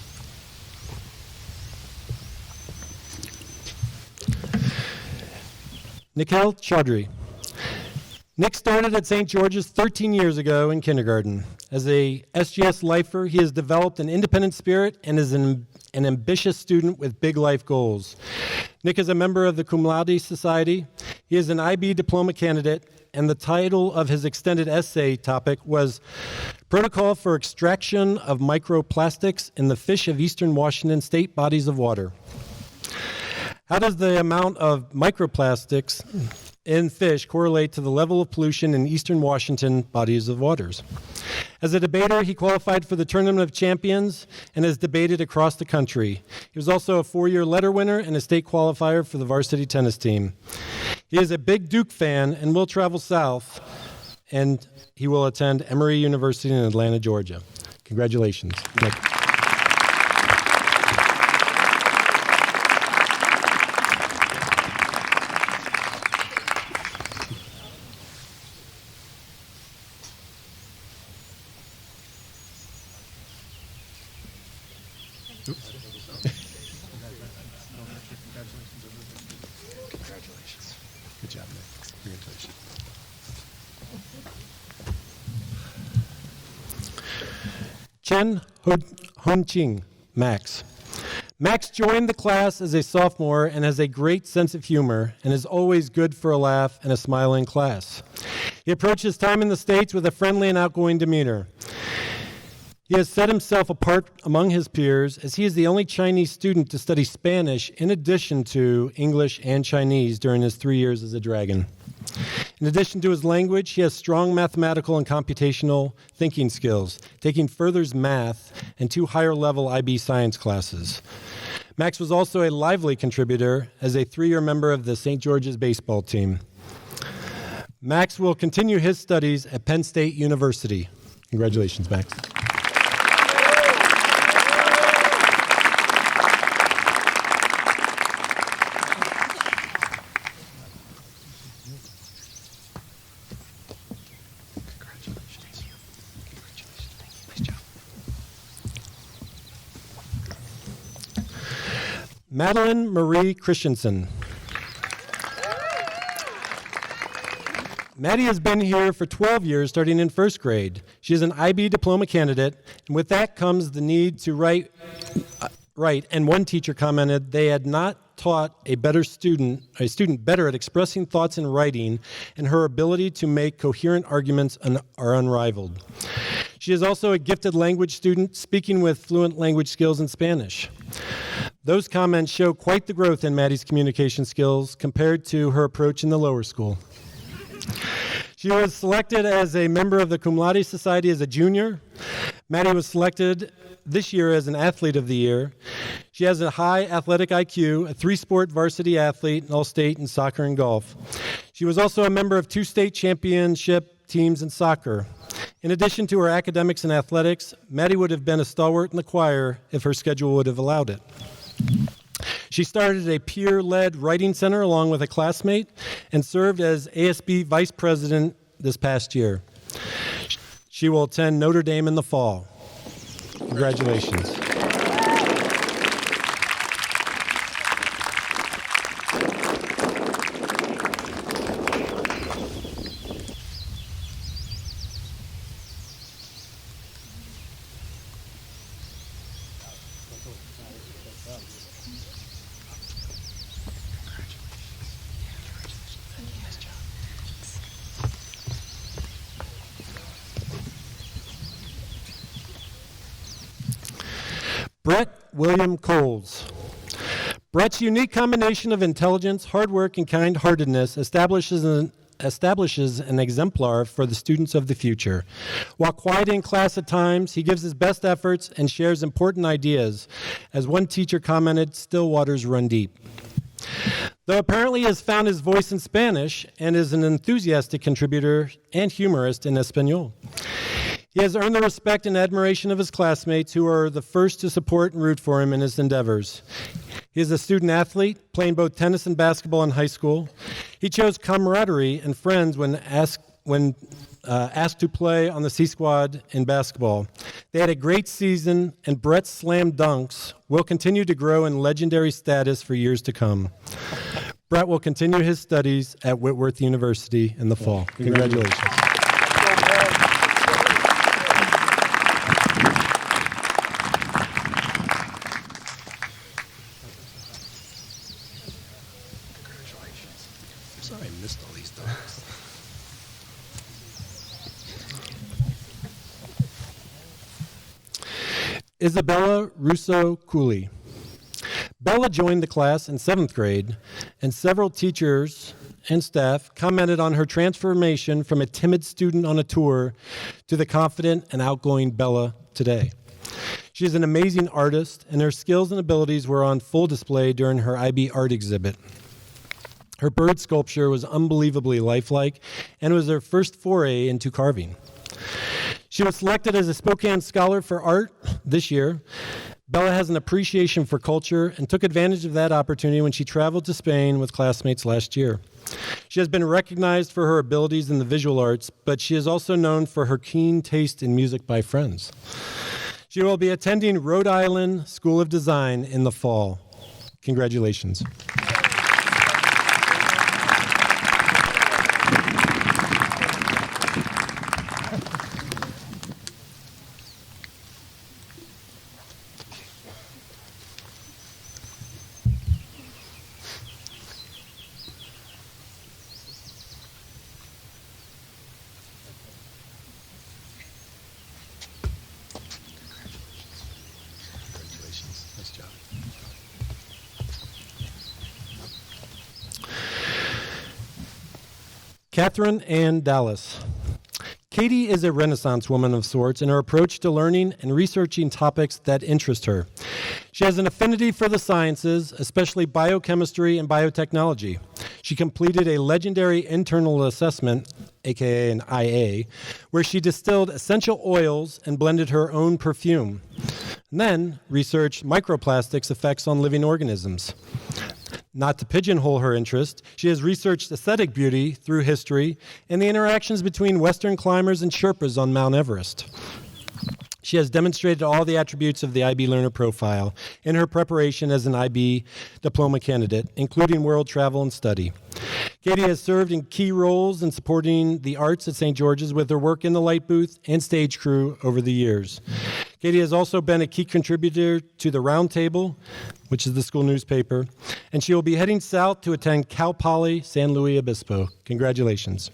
Nikhil Chaudhry. Nick started at St. George's 13 years ago in kindergarten. As a SGS lifer, he has developed an independent spirit and is an ambitious student with big life goals. Nick is a member of the Cum Laude Society. He is an IB diploma candidate, and the title of his extended essay topic was Protocol for Extraction of Microplastics in the Fish of Eastern Washington State Bodies of Water. How does the amount of microplastics in fish correlate to the level of pollution in eastern Washington bodies of waters? As a debater, he qualified for the Tournament of Champions and has debated across the country. He was also a 4-year letter winner and a state qualifier for the varsity tennis team. He is a big Duke fan and will travel south, and he will attend Emory University in Atlanta, Georgia. Congratulations, Nick. Congratulations. Good job, Nick. Congratulations. Chen Honqing, Max. Max joined the class as a sophomore and has a great sense of humor and is always good for a laugh and a smile in class. He approaches time in the States with a friendly and outgoing demeanor. He has set himself apart among his peers as he is the only Chinese student to study Spanish in addition to English and Chinese during his 3 years as a dragon. In addition to his language, he has strong mathematical and computational thinking skills, taking Further's math and 2 higher-level IB science classes. Max was also a lively contributor as a 3-year member of the St. George's baseball team. Max will continue his studies at Penn State University. Congratulations, Max. Madeline Marie Christensen. Maddie has been here for 12 years, starting in first grade. She is an IB diploma candidate, and with that comes the need to write, and one teacher commented they had not taught a student better at expressing thoughts in writing, and her ability to make coherent arguments are unrivaled. She is also a gifted language student, speaking with fluent language skills in Spanish. Those comments show quite the growth in Maddie's communication skills compared to her approach in the lower school. She was selected as a member of the Cum Laude Society as a junior. Maddie was selected this year as an Athlete of the Year. She has a high athletic IQ, a 3-sport varsity athlete, and all-state in soccer and golf. She was also a member of 2 state championship teams in soccer. In addition to her academics and athletics, Maddie would have been a stalwart in the choir if her schedule would have allowed it. She started a peer-led writing center along with a classmate and served as ASB vice president this past year. She will attend Notre Dame in the fall. Congratulations. Brett William Coles. Brett's unique combination of intelligence, hard work, and kind-heartedness establishes an exemplar for the students of the future. While quiet in class at times, he gives his best efforts and shares important ideas. As one teacher commented, still waters run deep. Though apparently he has found his voice in Spanish and is an enthusiastic contributor and humorist in Espanol. He has earned the respect and admiration of his classmates who are the first to support and root for him in his endeavors. He is a student athlete, playing both tennis and basketball in high school. He chose camaraderie and friends when asked to play on the C squad in basketball. They had a great season, and Brett's slam dunks will continue to grow in legendary status for years to come. Brett will continue his studies at Whitworth University in the fall. Congratulations. Sorry I missed all these dogs. Isabella Russo Cooley. Bella joined the class in 7th grade, and several teachers and staff commented on her transformation from a timid student on a tour to the confident and outgoing Bella today. She is an amazing artist, and her skills and abilities were on full display during her IB art exhibit. Her bird sculpture was unbelievably lifelike, and was her first foray into carving. She was selected as a Spokane Scholar for Art this year. Bella has an appreciation for culture and took advantage of that opportunity when she traveled to Spain with classmates last year. She has been recognized for her abilities in the visual arts, but she is also known for her keen taste in music by friends. She will be attending Rhode Island School of Design in the fall. Congratulations. Nice job. Catherine Ann Dallas. Katie is a Renaissance woman of sorts in her approach to learning and researching topics that interest her. She has an affinity for the sciences, especially biochemistry and biotechnology. She completed a legendary internal assessment, aka an IA, where she distilled essential oils and blended her own perfume, and then researched microplastics' effects on living organisms. Not to pigeonhole her interest, she has researched aesthetic beauty through history and the interactions between Western climbers and Sherpas on Mount Everest. She has demonstrated all the attributes of the IB learner profile in her preparation as an IB diploma candidate, including world travel and study. Katie has served in key roles in supporting the arts at St. George's with her work in the light booth and stage crew over the years. Katie has also been a key contributor to the Round Table, which is the school newspaper, and she will be heading south to attend Cal Poly San Luis Obispo. Congratulations.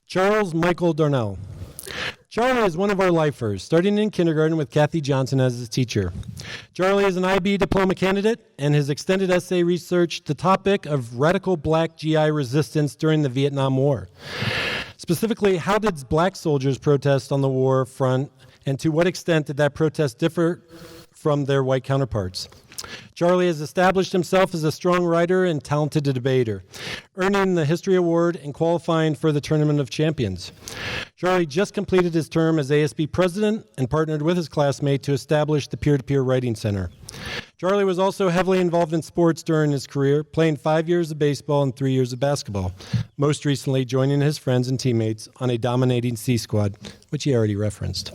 Charles Michael Darnell. Charlie is one of our lifers, starting in kindergarten with Kathy Johnson as his teacher. Charlie is an IB diploma candidate, and his extended essay researched the topic of radical black GI resistance during the Vietnam War. Specifically, how did black soldiers protest on the war front, and to what extent did that protest differ from their white counterparts? Charlie has established himself as a strong writer and talented debater, earning the History Award and qualifying for the Tournament of Champions. Charlie just completed his term as ASB president and partnered with his classmate to establish the Peer-to-Peer Writing Center. Charlie was also heavily involved in sports during his career, playing 5 years of baseball and 3 years of basketball, most recently joining his friends and teammates on a dominating C squad, which he already referenced.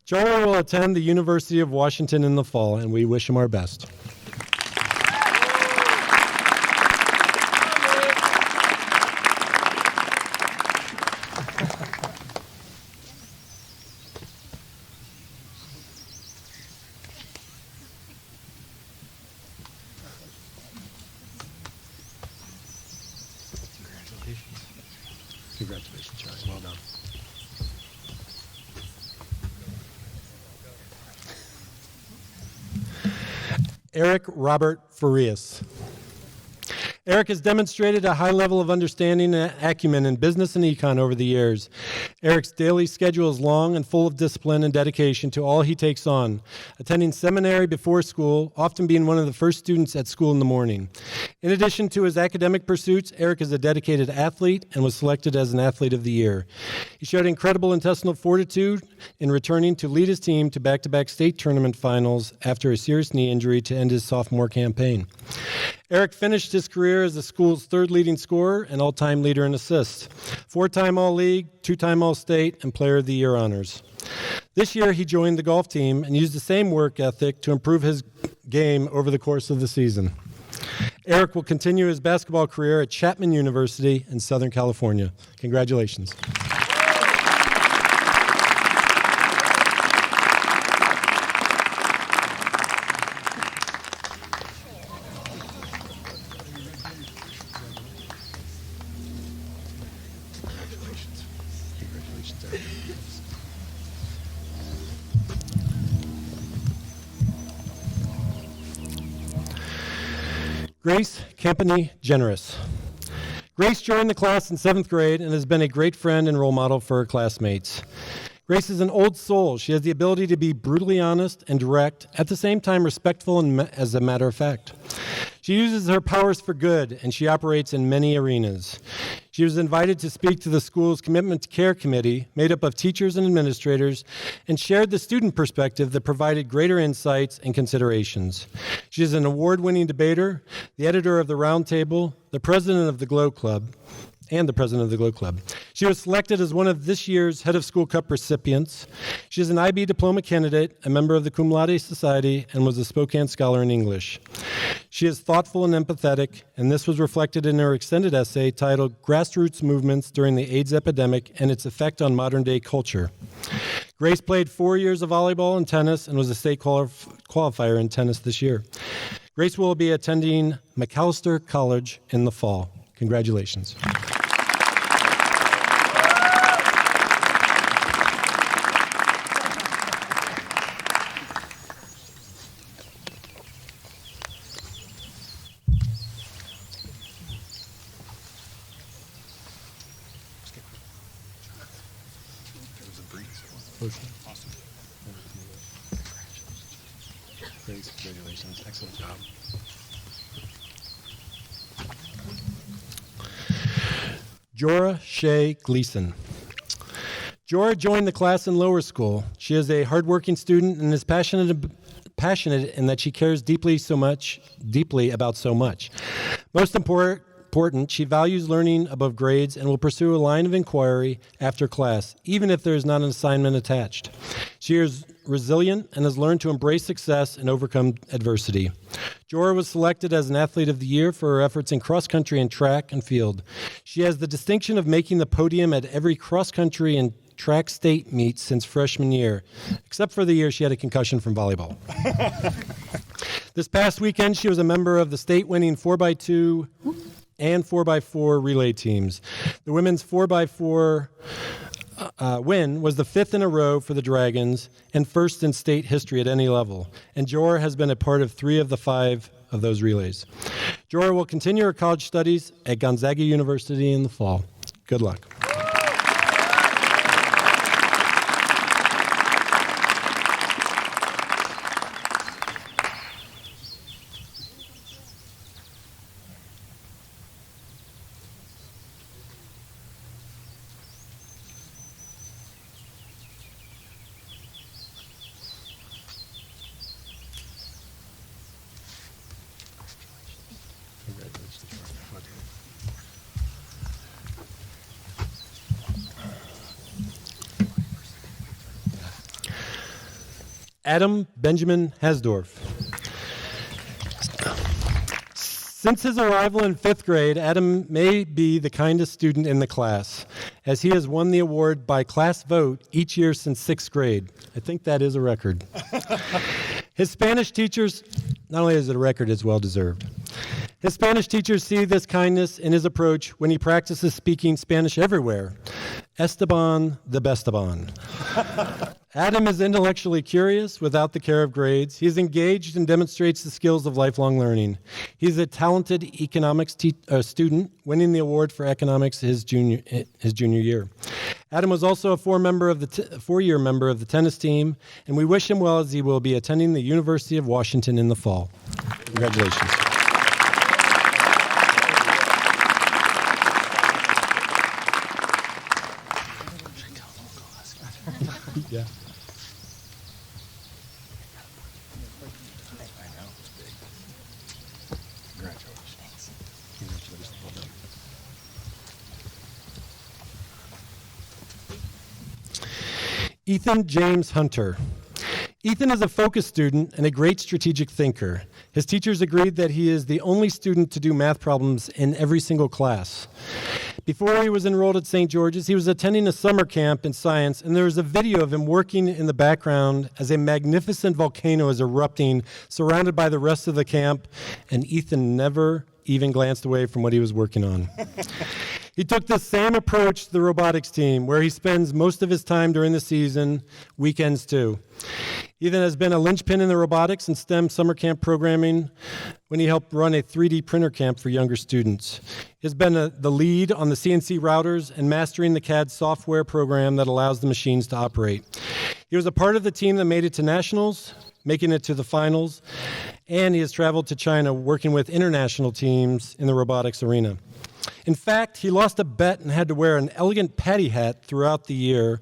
Charlie will attend the University of Washington in the fall, and we wish him our best. Congratulations, Charlie. Well done. Eric Robert Farias. Eric has demonstrated a high level of understanding and acumen in business and econ over the years. Eric's daily schedule is long and full of discipline and dedication to all he takes on, attending seminary before school, often being one of the first students at school in the morning. In addition to his academic pursuits, Eric is a dedicated athlete and was selected as an Athlete of the Year. He showed incredible intestinal fortitude in returning to lead his team to back-to-back state tournament finals after a serious knee injury to end his sophomore campaign. Eric finished his career as the school's third leading scorer and all-time leader in assists, 4-time All-League, 2-time All-State, and Player of the Year honors. This year, he joined the golf team and used the same work ethic to improve his game over the course of the season. Eric will continue his basketball career at Chapman University in Southern California. Congratulations. Grace Campany Generous. Grace joined the class in 7th grade and has been a great friend and role model for her classmates. Grace is an old soul. She has the ability to be brutally honest and direct, at the same time respectful and as a matter of fact. She uses her powers for good, and she operates in many arenas. She was invited to speak to the school's Commitment to Care Committee, made up of teachers and administrators, and shared the student perspective that provided greater insights and considerations. She is an award-winning debater, the editor of the Roundtable, the president of the Glow Club, and the president of the Glow Club. She was selected as one of this year's Head of School Cup recipients. She is an IB diploma candidate, a member of the Cum Laude Society, and was a Spokane Scholar in English. She is thoughtful and empathetic, and this was reflected in her extended essay titled Grassroots Movements During the AIDS Epidemic and Its Effect on Modern-Day Culture. Grace played 4 years of volleyball and tennis and was a state qualifier in tennis this year. Grace will be attending Macalester College in the fall. Congratulations. Congratulations. Excellent job. Jorah Shea Gleason. Jorah joined the class in lower school. She is a hardworking student and is passionate in that she cares deeply about so much. Most important, she values learning above grades and will pursue a line of inquiry after class, even if there is not an assignment attached. She is resilient and has learned to embrace success and overcome adversity. Jorah was selected as an Athlete of the Year for her efforts in cross-country and track and field. She has the distinction of making the podium at every cross-country and track state meet since freshman year, except for the year she had a concussion from volleyball. This past weekend, she was a member of the state-winning 4x2 and 4x4 relay teams. The women's 4x4 win was the 5th in a row for the Dragons and first in state history at any level. And Jorah has been a part of 3 of the 5 of those relays. Jorah will continue her college studies at Gonzaga University in the fall. Good luck. Adam Benjamin Hasdorf. Since his arrival in 5th grade, Adam may be the kindest student in the class, as he has won the award by class vote each year since 6th grade. I think that is a record. His Spanish teachers, not only is it a record, it's well-deserved. His Spanish teachers see this kindness in his approach when he practices speaking Spanish everywhere. Esteban the Bestaban. Adam is intellectually curious without the care of grades. He is engaged and demonstrates the skills of lifelong learning. He's a talented economics student, winning the award for economics his junior year. Adam was also a four-year member of the tennis team, and we wish him well as he will be attending the University of Washington in the fall. Congratulations. Yeah. Ethan James Hunter. Ethan is a focused student and a great strategic thinker. His teachers agreed that he is the only student to do math problems in every single class. Before he was enrolled at St. George's, he was attending a summer camp in science, and there was a video of him working in the background as a magnificent volcano is erupting, surrounded by the rest of the camp, and Ethan never even glanced away from what he was working on. He took the same approach to the robotics team, where he spends most of his time during the season, weekends too. Ethan has been a linchpin in the robotics and STEM summer camp programming when he helped run a 3D printer camp for younger students. He has been the lead on the CNC routers and mastering the CAD software program that allows the machines to operate. He was a part of the team that made it to nationals, making it to the finals, and he has traveled to China working with international teams in the robotics arena. In fact, he lost a bet and had to wear an elegant patty hat throughout the year,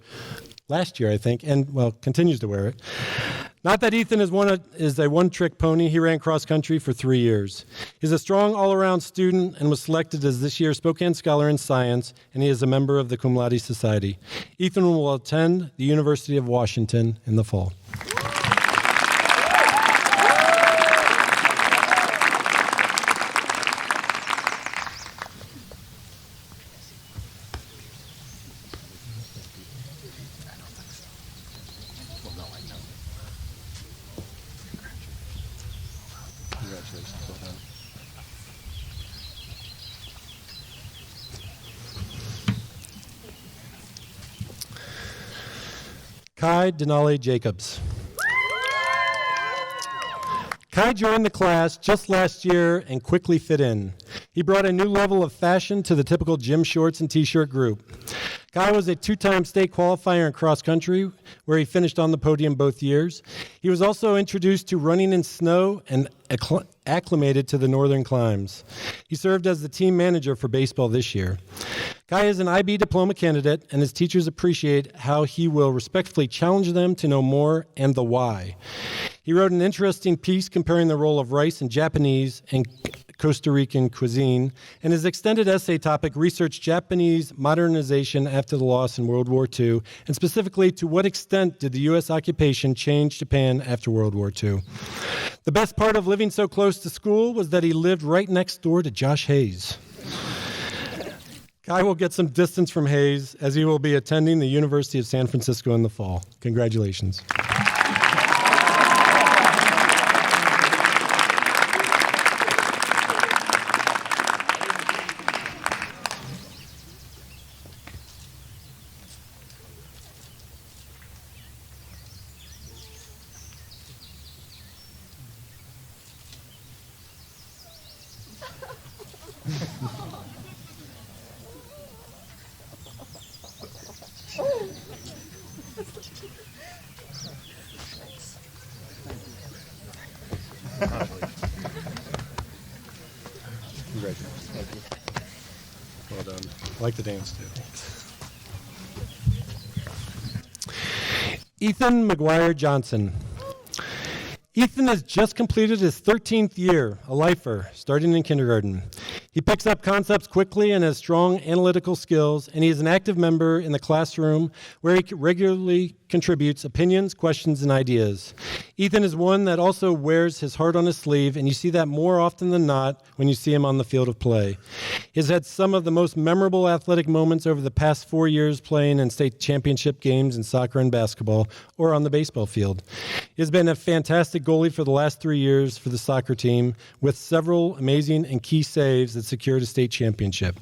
last year, I think, and, well, continues to wear it. Not that Ethan is a one-trick pony. He ran cross-country for 3 years. He's a strong all-around student and was selected as this year's Spokane Scholar in Science, and he is a member of the Cum Laude Society. Ethan will attend the University of Washington in the fall. Kai Denali Jacobs. Kai joined the class just last year and quickly fit in. He brought a new level of fashion to the typical gym shorts and t-shirt group. Kai was a two-time state qualifier in cross country, where he finished on the podium both years. He was also introduced to running in snow and acclimated to the northern climes. He served as the team manager for baseball this year. Kai is an IB diploma candidate, and his teachers appreciate how he will respectfully challenge them to know more and the why. He wrote an interesting piece comparing the role of rice in Japanese and Costa Rican cuisine, and his extended essay topic researched Japanese modernization after the loss in World War II, and specifically to what extent did the U.S. occupation change Japan after World War II. The best part of living so close to school was that he lived right next door to Josh Hayes. Kai will get some distance from Hayes as he will be attending the University of San Francisco in the fall. Congratulations. Congratulations. Thank you. Well done. I like the dance too. Ethan McGuire Johnson. Ethan has just completed his 13th year, a lifer, starting in kindergarten. He picks up concepts quickly and has strong analytical skills, and he is an active member in the classroom where he regularly contributes opinions, questions, and ideas. Ethan is one that also wears his heart on his sleeve, and you see that more often than not when you see him on the field of play. He has had some of the most memorable athletic moments over the past 4 years playing in state championship games in soccer and basketball, or on the baseball field. He has been a fantastic goalie for the last 3 years for the soccer team, with several amazing and key saves that secured a state championship.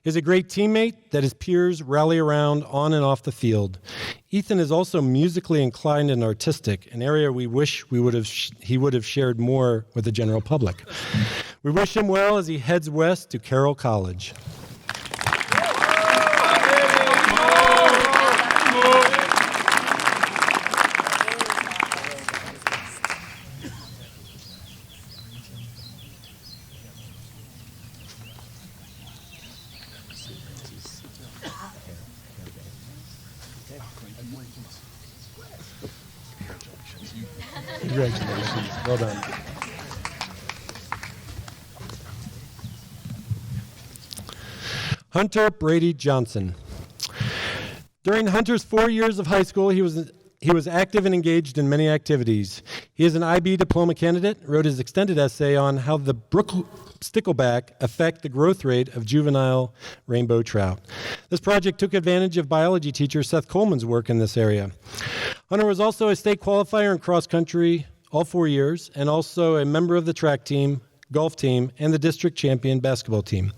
He is a great teammate that his peers rally around on and off the field. Ethan is also musically inclined and artistic, an area we wish he would have shared more with the general public. We wish him well as he heads west to Carroll College. Congratulations. Well done. Hunter Brady Johnson. During Hunter's 4 years of high school, he was active and engaged in many activities. He is an IB diploma candidate, wrote his extended essay on how the brook stickleback affect the growth rate of juvenile rainbow trout. This project took advantage of biology teacher Seth Coleman's work in this area. Hunter was also a state qualifier in cross country all 4 years, and also a member of the track team, golf team, and the district champion basketball team.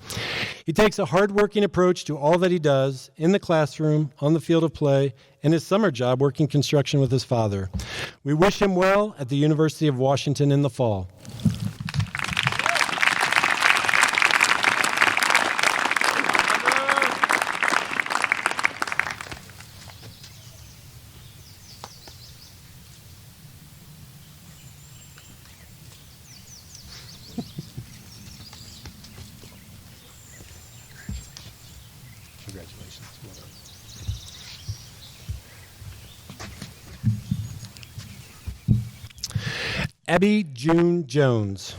He takes a hard-working approach to all that he does in the classroom, on the field of play, and his summer job working construction with his father. We wish him well at the University of Washington in the fall. Congratulations. Well done. Abby June Jones.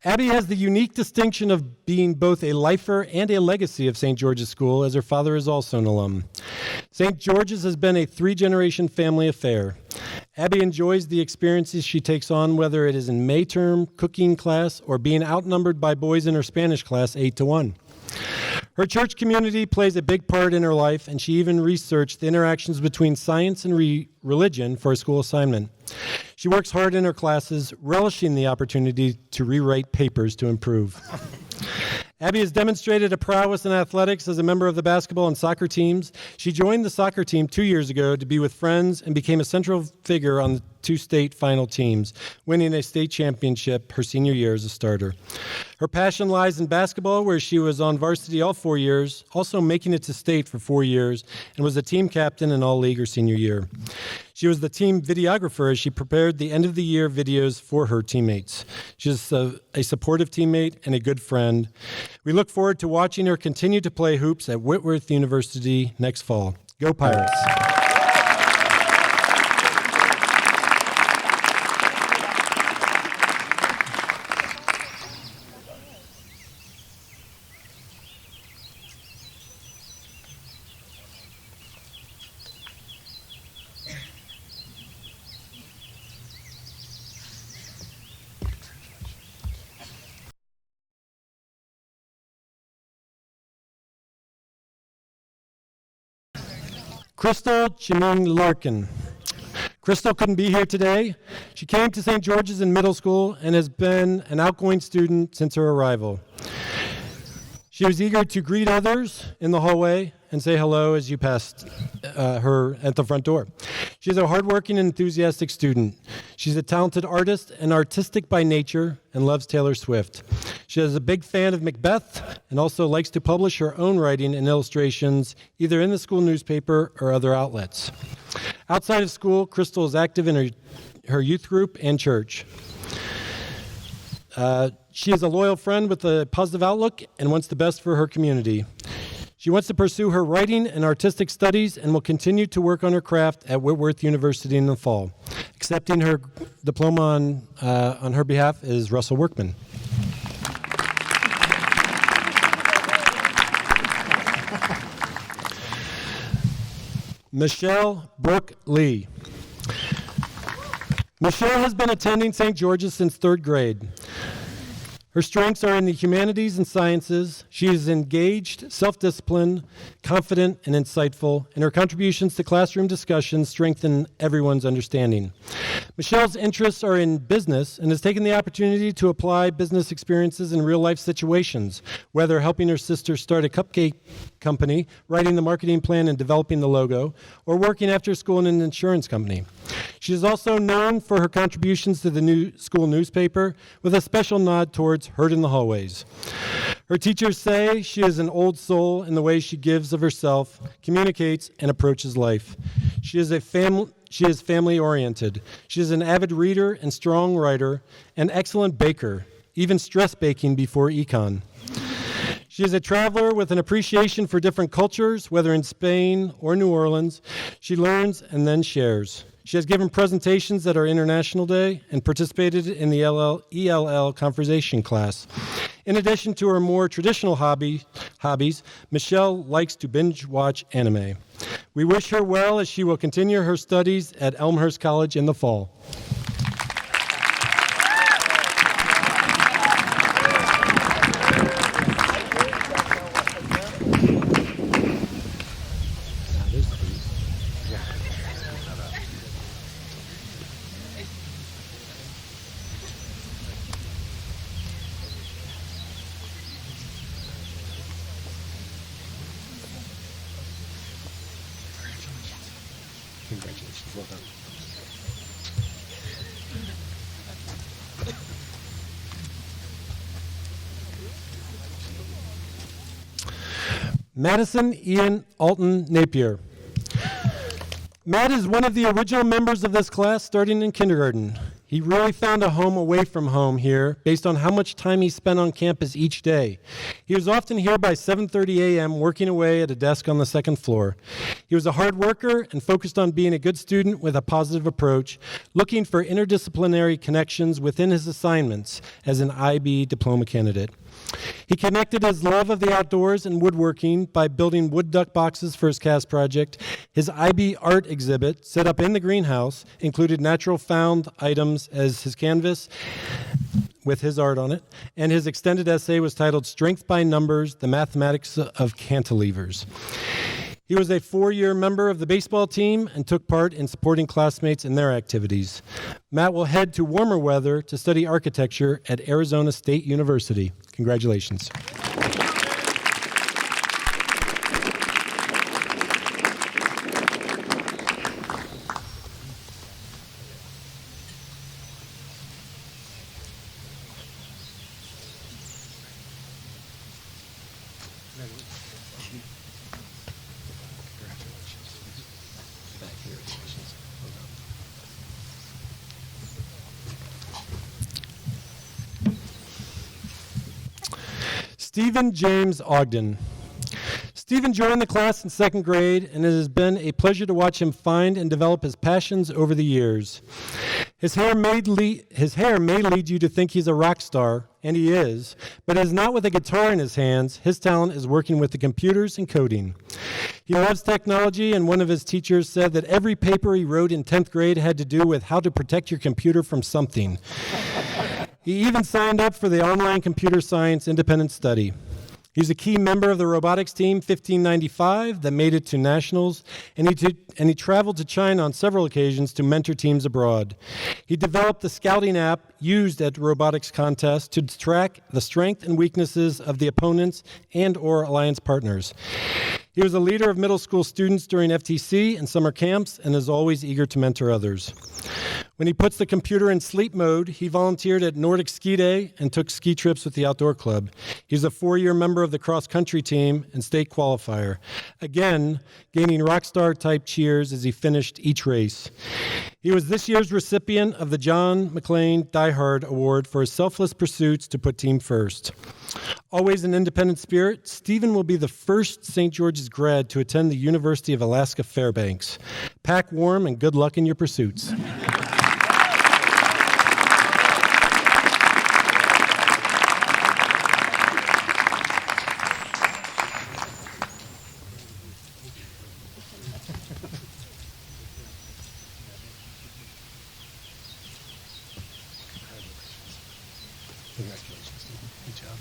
Abby has the unique distinction of being both a lifer and a legacy of St. George's School, as her father is also an alum. St. George's has been a three-generation family affair. Abby enjoys the experiences she takes on, whether it is in May term, cooking class, or being outnumbered by boys in her Spanish class 8-1. Her church community plays a big part in her life, and she even researched the interactions between science and religion for a school assignment. She works hard in her classes, relishing the opportunity to rewrite papers to improve. Abby has demonstrated a prowess in athletics as a member of the basketball and soccer teams. She joined the soccer team 2 years ago to be with friends and became a central figure on the 2 state final teams, winning a state championship her senior year as a starter. Her passion lies in basketball, where she was on varsity all 4 years, also making it to state for 4 years, and was a team captain in all-league her senior year. She was the team videographer as she prepared the end-of-the-year videos for her teammates. She's a supportive teammate and a good friend. We look forward to watching her continue to play hoops at Whitworth University next fall. Go Pirates! Crystal Chiming Larkin. Crystal couldn't be here today. She came to St. George's in middle school and has been an outgoing student since her arrival. She was eager to greet others in the hallway and say hello as you passed her at the front door. She's a hardworking and enthusiastic student. She's a talented artist and artistic by nature and loves Taylor Swift. She is a big fan of Macbeth and also likes to publish her own writing and illustrations either in the school newspaper or other outlets. Outside of school, Crystal is active in her youth group and church. She is a loyal friend with a positive outlook and wants the best for her community. She wants to pursue her writing and artistic studies and will continue to work on her craft at Whitworth University in the fall. Accepting her diploma on her behalf is Russell Workman. Michelle Brooke Lee. Michelle has been attending St. George's since 3rd grade. Her strengths are in the humanities and sciences. She is engaged, self-disciplined, confident, and insightful, and her contributions to classroom discussions strengthen everyone's understanding. Michelle's interests are in business and has taken the opportunity to apply business experiences in real-life situations, whether helping her sister start a cupcake company, writing the marketing plan and developing the logo, or working after school in an insurance company. She is also known for her contributions to the new school newspaper, with a special nod towards Heard in the Hallways. Her teachers say she is an old soul in the way she gives of herself, communicates, and approaches life. She is family-oriented. She is an avid reader and strong writer, an excellent baker, even stress baking before econ. She is a traveler with an appreciation for different cultures, whether in Spain or New Orleans. She learns and then shares. She has given presentations at our International Day and participated in the ELL conversation class. In addition to her more traditional hobbies, Michelle likes to binge watch anime. We wish her well as she will continue her studies at Elmhurst College in the fall. Congratulations. Well done. Madison Ian Alton Napier. Matt is one of the original members of this class starting in kindergarten. He really found a home away from home here based on how much time he spent on campus each day. He was often here by 7:30 a.m. working away at a desk on the second floor. He was a hard worker and focused on being a good student with a positive approach, looking for interdisciplinary connections within his assignments as an IB diploma candidate. He connected his love of the outdoors and woodworking by building wood duck boxes for his cast project. His IB art exhibit, set up in the greenhouse, included natural found items as his canvas with his art on it, and his extended essay was titled Strength by Numbers, The Mathematics of Cantilevers. He was a 4-year member of the baseball team and took part in supporting classmates in their activities. Matt will head to warmer weather to study architecture at Arizona State University. Congratulations. Stephen James Ogden. Stephen joined the class in second grade, and it has been a pleasure to watch him find and develop his passions over the years. His hair may lead you to think he's a rock star, and he is, but it is not with a guitar in his hands. His talent is working with the computers and coding. He loves technology, and one of his teachers said that every paper he wrote in 10th grade had to do with how to protect your computer from something. He even signed up for the online computer science independent study. He's a key member of the robotics team 1595 that made it to nationals, and he traveled to China on several occasions to mentor teams abroad. He developed the scouting app used at robotics contests to track the strength and weaknesses of the opponents and/or alliance partners. He was a leader of middle school students during FTC and summer camps and is always eager to mentor others. When he puts the computer in sleep mode, he volunteered at Nordic Ski Day and took ski trips with the Outdoor Club. He's a 4-year member of the cross-country team and state qualifier, again, gaining rock star-type cheers as he finished each race. He was this year's recipient of the John McClain Die Hard Award for his selfless pursuits to put team first. Always an independent spirit, Stephen will be the first St. George's grad to attend the University of Alaska Fairbanks. Pack warm and good luck in your pursuits. Congratulations, Stephen. Good job.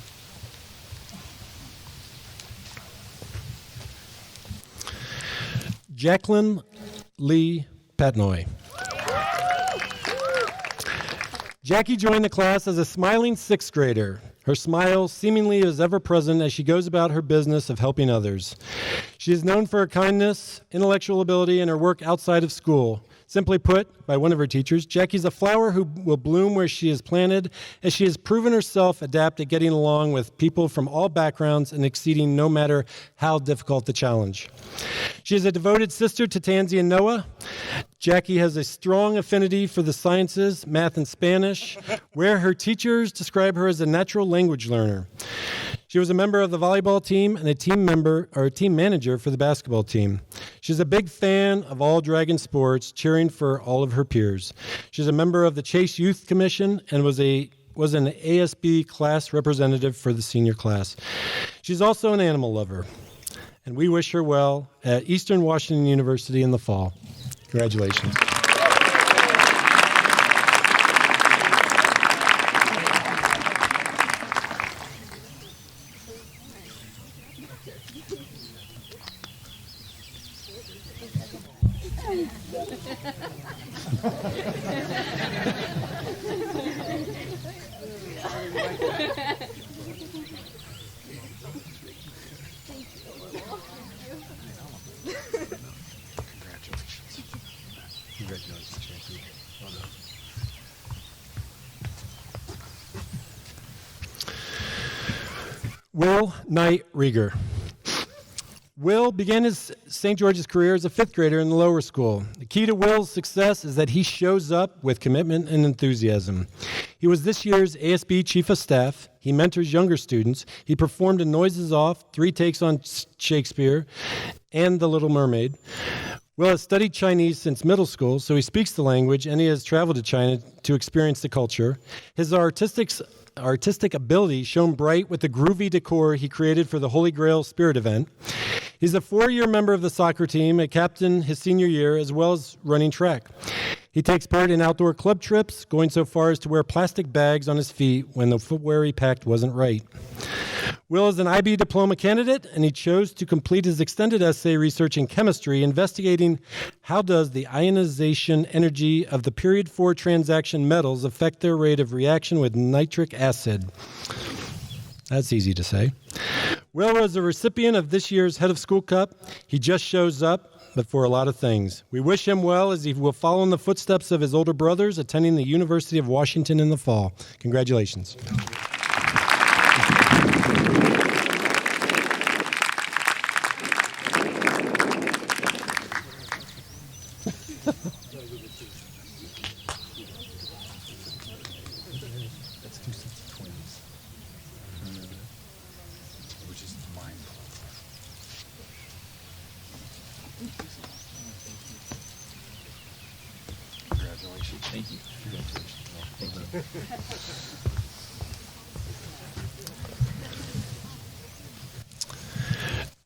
Jacqueline Lee Patnoy. Jackie joined the class as a smiling 6th grader. Her smile seemingly is ever present as she goes about her business of helping others. She is known for her kindness, intellectual ability, and her work outside of school. Simply put, by one of her teachers, Jackie's a flower who will bloom where she is planted, as she has proven herself adept at getting along with people from all backgrounds and exceeding no matter how difficult the challenge. She is a devoted sister to Tansy and Noah. Jackie has a strong affinity for the sciences, math and Spanish, where her teachers describe her as a natural language learner. She was a member of the volleyball team and a team manager for the basketball team. She's a big fan of all Dragon sports, cheering for all of her peers. She's a member of the Chase Youth Commission and was an ASB class representative for the senior class. She's also an animal lover, and we wish her well at Eastern Washington University in the fall. Congratulations. Will Knight Rieger. Will began his St. George's career as a fifth grader in the lower school. The key to Will's success is that he shows up with commitment and enthusiasm. He was this year's ASB Chief of Staff. He mentors younger students. He performed in Noises Off, 3 takes on Shakespeare, and The Little Mermaid. Will has studied Chinese since middle school, so he speaks the language, and he has traveled to China to experience the culture. His artistic ability shone bright with the groovy decor he created for the Holy Grail Spirit event. He's a 4-year member of the soccer team, a captain his senior year, as well as running track. He takes part in outdoor club trips, going so far as to wear plastic bags on his feet when the footwear he packed wasn't right. Will is an IB diploma candidate, and he chose to complete his extended essay research in chemistry, investigating how does the ionization energy of the period 4 transaction metals affect their rate of reaction with nitric acid. That's easy to say. Will was a recipient of this year's Head of School Cup. He just shows up, but for a lot of things. We wish him well as he will follow in the footsteps of his older brothers attending the University of Washington in the fall. Congratulations.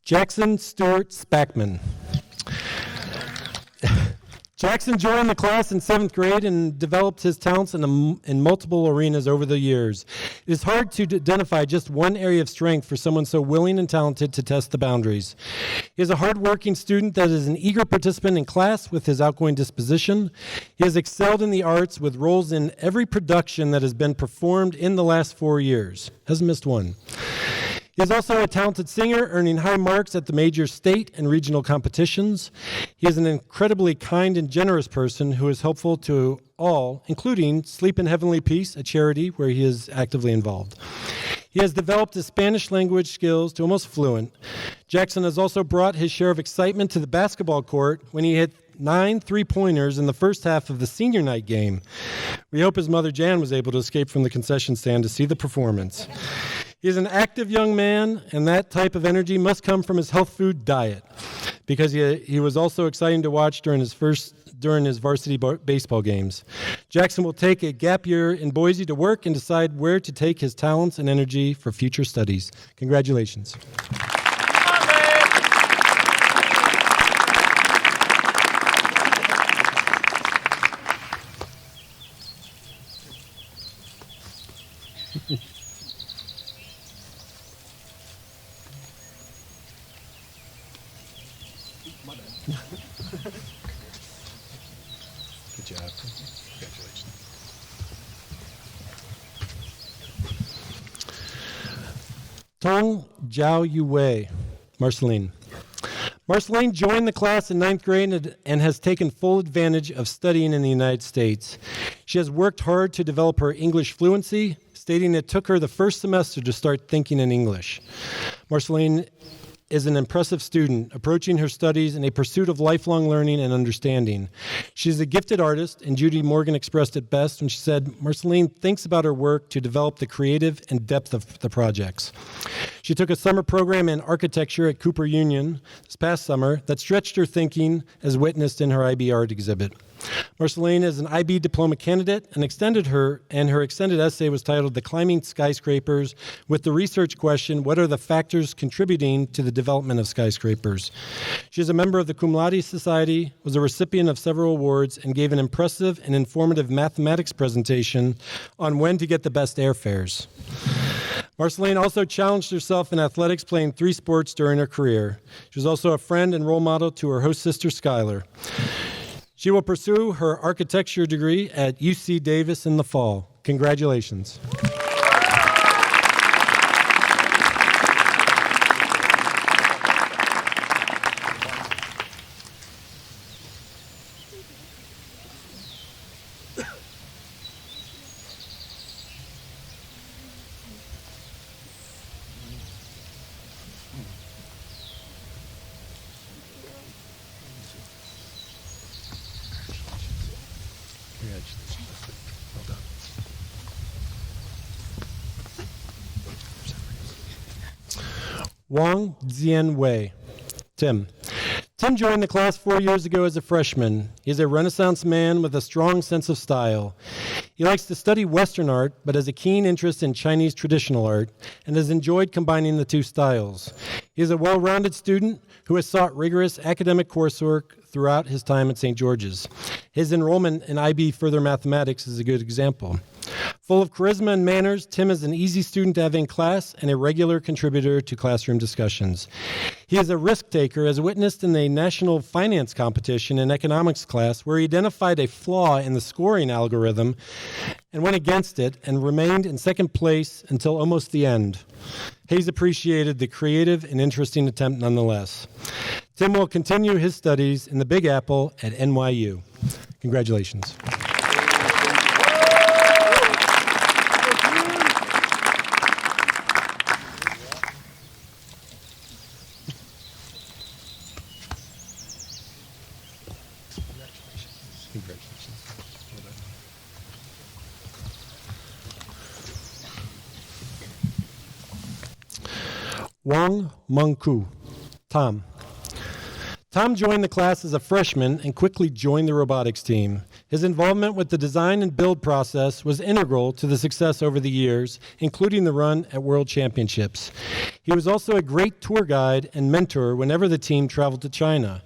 Jackson Stewart Spackman. Jackson joined the class in 7th grade and developed his talents in multiple arenas over the years. It is hard to identify just one area of strength for someone so willing and talented to test the boundaries. He is a hardworking student that is an eager participant in class with his outgoing disposition. He has excelled in the arts with roles in every production that has been performed in the last 4 years. Hasn't missed one. He is also a talented singer, earning high marks at the major state and regional competitions. He is an incredibly kind and generous person who is helpful to all, including Sleep in Heavenly Peace, a charity where he is actively involved. He has developed his Spanish language skills to almost fluent. Jackson has also brought his share of excitement to the basketball court when he hit 9 3-pointers in the first half of the senior night game. We hope his mother Jan was able to escape from the concession stand to see the performance. He is an active young man, and that type of energy must come from his health food diet, because he was also exciting to watch during his varsity baseball games. Jackson will take a gap year in Boise to work and decide where to take his talents and energy for future studies. Congratulations. Good job. Congratulations. Tong Jiao Yue, Marceline. Marceline joined the class in 9th grade and has taken full advantage of studying in the United States. She has worked hard to develop her English fluency, stating it took her the first semester to start thinking in English. Marceline is an impressive student, approaching her studies in a pursuit of lifelong learning and understanding. She's a gifted artist, and Judy Morgan expressed it best when she said, Marceline thinks about her work to develop the creative and depth of the projects. She took a summer program in architecture at Cooper Union this past summer that stretched her thinking, as witnessed in her IB art exhibit. Marceline is an IB diploma candidate and her extended essay was titled The Climbing Skyscrapers, with the research question, what are the factors contributing to the development of skyscrapers? She is a member of the Cum Laude Society, was a recipient of several awards, and gave an impressive and informative mathematics presentation on when to get the best airfares. Marceline also challenged herself in athletics, playing 3 sports during her career. She was also a friend and role model to her host sister, Skylar. She will pursue her architecture degree at UC Davis in the fall. Congratulations. Wang Jianwei. Tim. Tim joined the class 4 years ago as a freshman. He's a Renaissance man with a strong sense of style. He likes to study Western art, but has a keen interest in Chinese traditional art and has enjoyed combining the two styles. He is a well-rounded student who has sought rigorous academic coursework throughout his time at St. George's. His enrollment in IB Further Mathematics is a good example. Full of charisma and manners, Tim is an easy student to have in class and a regular contributor to classroom discussions. He is a risk taker, as witnessed in a national finance competition in economics class where he identified a flaw in the scoring algorithm and went against it and remained in second place until almost the end. Hayes appreciated the creative and interesting attempt nonetheless. Tim will continue his studies in the Big Apple at NYU. Congratulations. Wang Mengku. Tom. Tom joined the class as a freshman and quickly joined the robotics team. His involvement with the design and build process was integral to the success over the years, including the run at World Championships. He was also a great tour guide and mentor whenever the team traveled to China.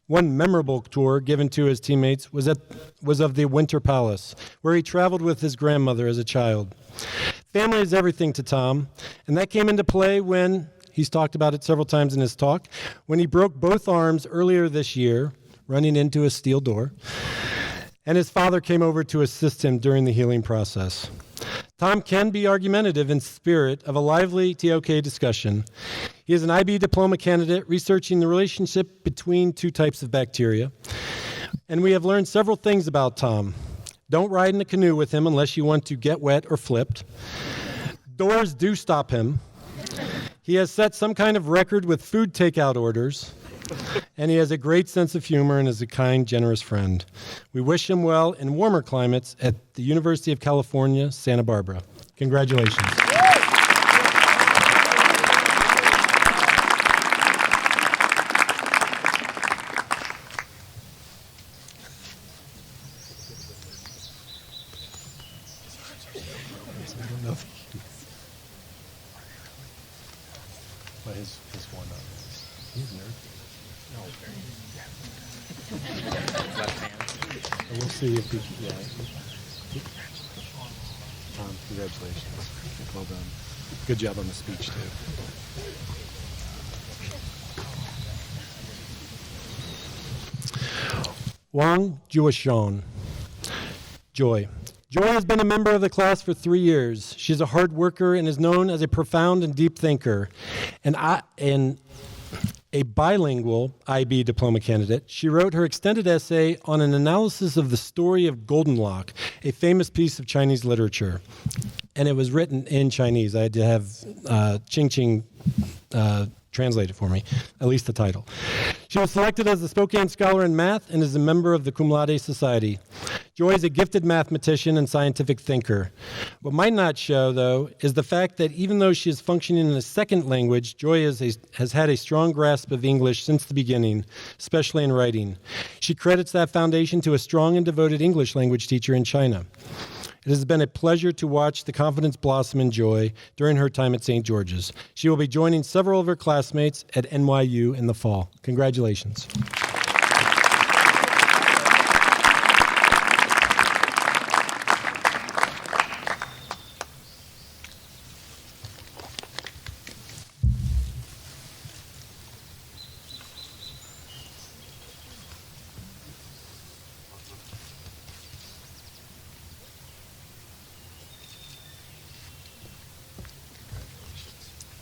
One memorable tour given to his teammates was of the Winter Palace, where he traveled with his grandmother as a child. Family is everything to Tom, and that came into play when, he's talked about it several times in his talk, when he broke both arms earlier this year, running into a steel door, and his father came over to assist him during the healing process. Tom can be argumentative in spirit of a lively TOK discussion. He is an IB diploma candidate researching the relationship between two types of bacteria, and we have learned several things about Tom. Don't ride in a canoe with him unless you want to get wet or flipped. Doors do stop him. He has set some kind of record with food takeout orders, and he has a great sense of humor and is a kind, generous friend. We wish him well in warmer climates at the University of California, Santa Barbara. Congratulations. But his one he's nerd. No, left hand. And we'll see if he Tom, congratulations. Well done. Good job on the speech too. Wang Juoshan. Joy. Joy has been a member of the class for 3 years. She's a hard worker and is known as a profound and deep thinker. And a bilingual IB diploma candidate, she wrote her extended essay on an analysis of the story of Goldenlock, a famous piece of Chinese literature. And it was written in Chinese. I had to have Ching Ching translate it for me, at least the title. She was selected as the Spokane Scholar in Math and is a member of the Cum Laude Society. Joy is a gifted mathematician and scientific thinker. What might not show, though, is the fact that even though she is functioning in a second language, Joy has had a strong grasp of English since the beginning, especially in writing. She credits that foundation to a strong and devoted English language teacher in China. It has been a pleasure to watch the confidence blossom in Joy during her time at St. George's. She will be joining several of her classmates at NYU in the fall. Congratulations.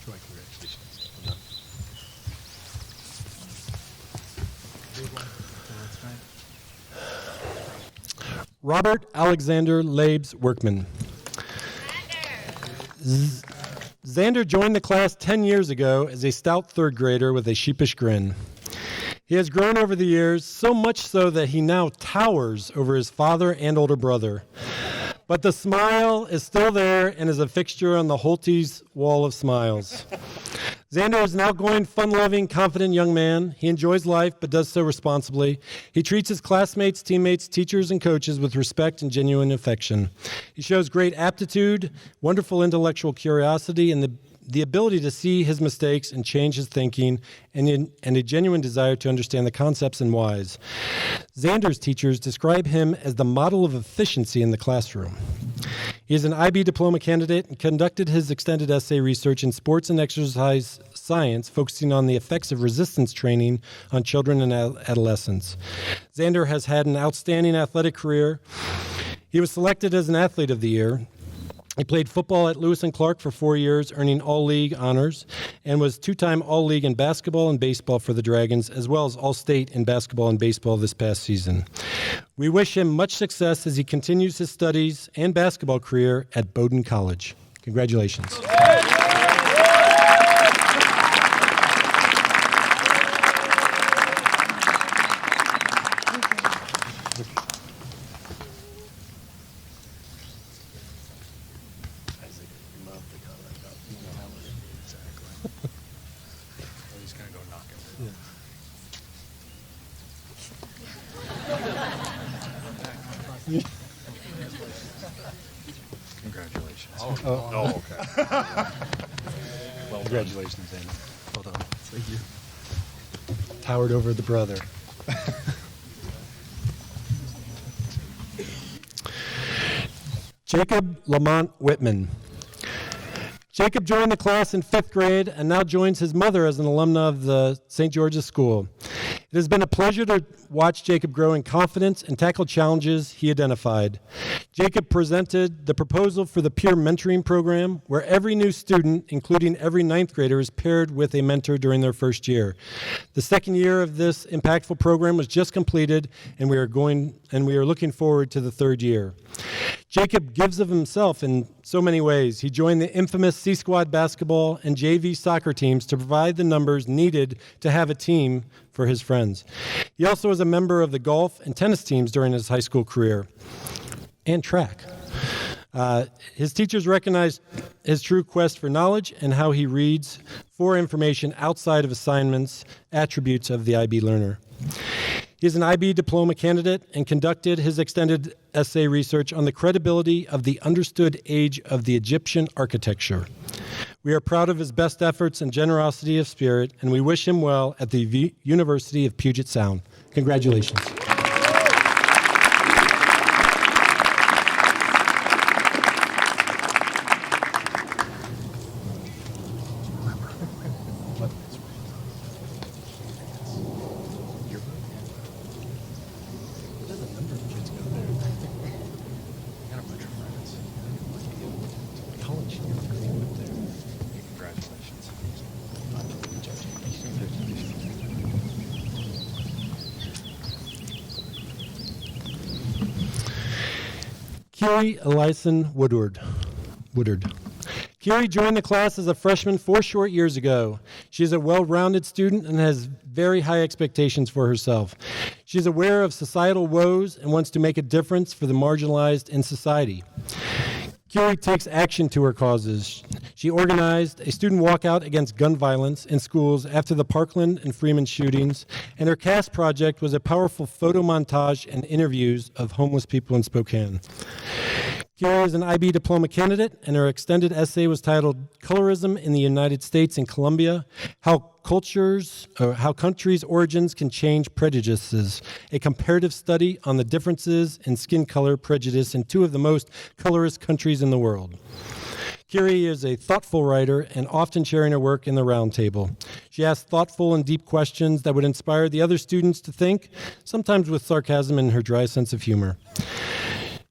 Joy, congratulations. Well done. Robert Alexander Labes Workman. Xander joined the class 10 years ago as a stout third grader with a sheepish grin. He has grown over the years, so much so that he now towers over his father and older brother. But the smile is still there and is a fixture on the Holtes wall of smiles. Xander is an outgoing, fun-loving, confident young man. He enjoys life, but does so responsibly. He treats his classmates, teammates, teachers, and coaches with respect and genuine affection. He shows great aptitude, wonderful intellectual curiosity, and the ability to see his mistakes and change his thinking, and a genuine desire to understand the concepts and whys. Xander's teachers describe him as the model of efficiency in the classroom. He is an IB diploma candidate and conducted his extended essay research in sports and exercise science, focusing on the effects of resistance training on children and adolescents. Xander has had an outstanding athletic career. He was selected as an Athlete of the Year. He played football at Lewis and Clark for 4 years, earning All-League honors, and was two-time All-League in basketball and baseball for the Dragons, as well as All-State in basketball and baseball this past season. We wish him much success as he continues his studies and basketball career at Bowdoin College. Congratulations. Congratulations. Oh, okay. Well, congratulations, Andy. Well done. Thank you. Towered over the brother. Jacob Lamont Whitman. Jacob joined the class in 5th grade and now joins his mother as an alumna of the St. George's School. It has been a pleasure to watch Jacob grow in confidence and tackle challenges he identified. Jacob presented the proposal for the peer mentoring program, where every new student, including every 9th grader, is paired with a mentor during their first year. The second year of this impactful program was just completed, and we are looking forward to the 3rd year. Jacob gives of himself in so many ways. He joined the infamous C-Squad basketball and JV soccer teams to provide the numbers needed to have a team for his friends. He also was a member of the golf and tennis teams during his high school career, and track. His teachers recognized his true quest for knowledge and how he reads for information outside of assignments, attributes of the IB learner. He is an IB diploma candidate and conducted his extended essay research on the credibility of the understood age of the Egyptian architecture. We are proud of his best efforts and generosity of spirit, and we wish him well at the University of Puget Sound. Congratulations. Kiri Elison Woodward. Kiri joined the class as a freshman 4 short years ago. She is a well-rounded student and has very high expectations for herself. She is aware of societal woes and wants to make a difference for the marginalized in society. Kiri takes action to her causes. She organized a student walkout against gun violence in schools after the Parkland and Freeman shootings, and her CAST project was a powerful photo montage and interviews of homeless people in Spokane. Kiri is an IB diploma candidate, and her extended essay was titled Colorism in the United States and Colombia, How Countries' Origins Can Change Prejudices, a comparative study on the differences in skin color prejudice in 2 of the most colorist countries in the world. Kiri is a thoughtful writer and often sharing her work in the round table. She asks thoughtful and deep questions that would inspire the other students to think, sometimes with sarcasm and her dry sense of humor.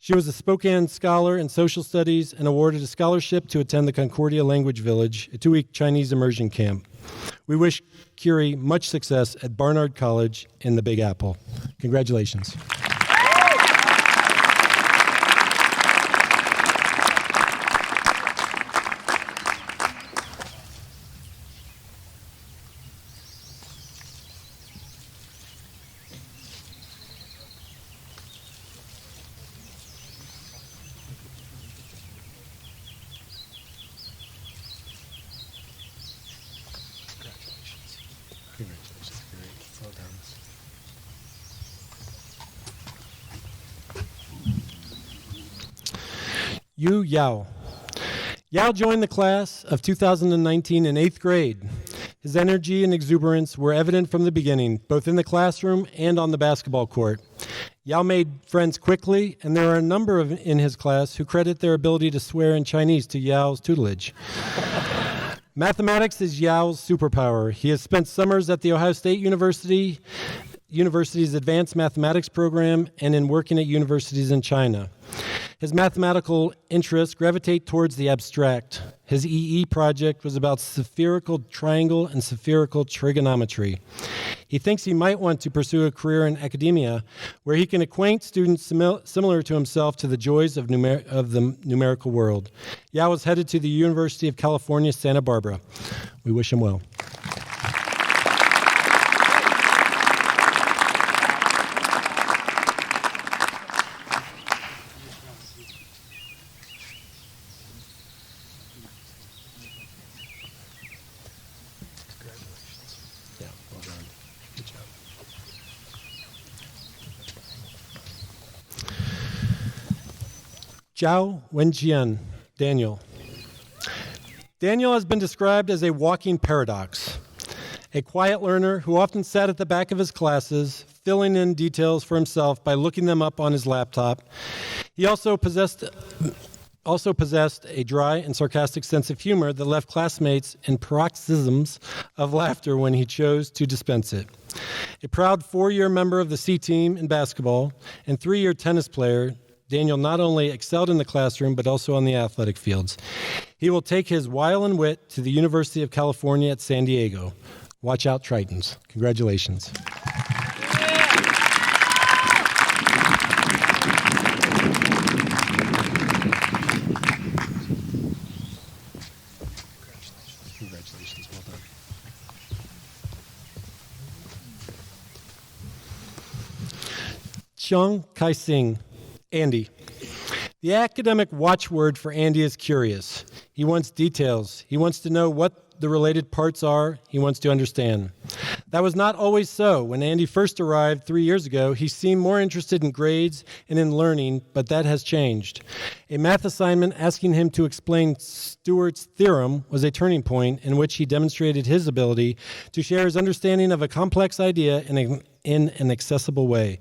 She was a Spokane Scholar in Social Studies and awarded a scholarship to attend the Concordia Language Village, a 2-week Chinese immersion camp. We wish Kiri much success at Barnard College in the Big Apple. Congratulations. Yu Yao. Yao joined the class of 2019 in 8th grade. His energy and exuberance were evident from the beginning, both in the classroom and on the basketball court. Yao made friends quickly, and there are a number in his class who credit their ability to swear in Chinese to Yao's tutelage. Mathematics is Yao's superpower. He has spent summers at the Ohio State University's advanced mathematics program and in working at universities in China. His mathematical interests gravitate towards the abstract. His EE project was about spherical triangle and spherical trigonometry. He thinks he might want to pursue a career in academia where he can acquaint students similar to himself to the joys of the numerical world. Yao is headed to the University of California, Santa Barbara. We wish him well. Zhao Wenjian, Daniel. Daniel has been described as a walking paradox, a quiet learner who often sat at the back of his classes, filling in details for himself by looking them up on his laptop. He also possessed a dry and sarcastic sense of humor that left classmates in paroxysms of laughter when he chose to dispense it. A proud 4-year member of the C team in basketball and 3-year tennis player, Daniel not only excelled in the classroom, but also on the athletic fields. He will take his wile and wit to the University of California at San Diego. Watch out, Tritons. Congratulations. Congratulations. Well done. Chiang Kai-sing, Andy. The academic watchword for Andy is curious. He wants details. He wants to know what the related parts are. He wants to understand. That was not always so. When Andy first arrived 3 years ago, he seemed more interested in grades and in learning, but that has changed. A math assignment asking him to explain Stewart's theorem was a turning point in which he demonstrated his ability to share his understanding of a complex idea in an accessible way.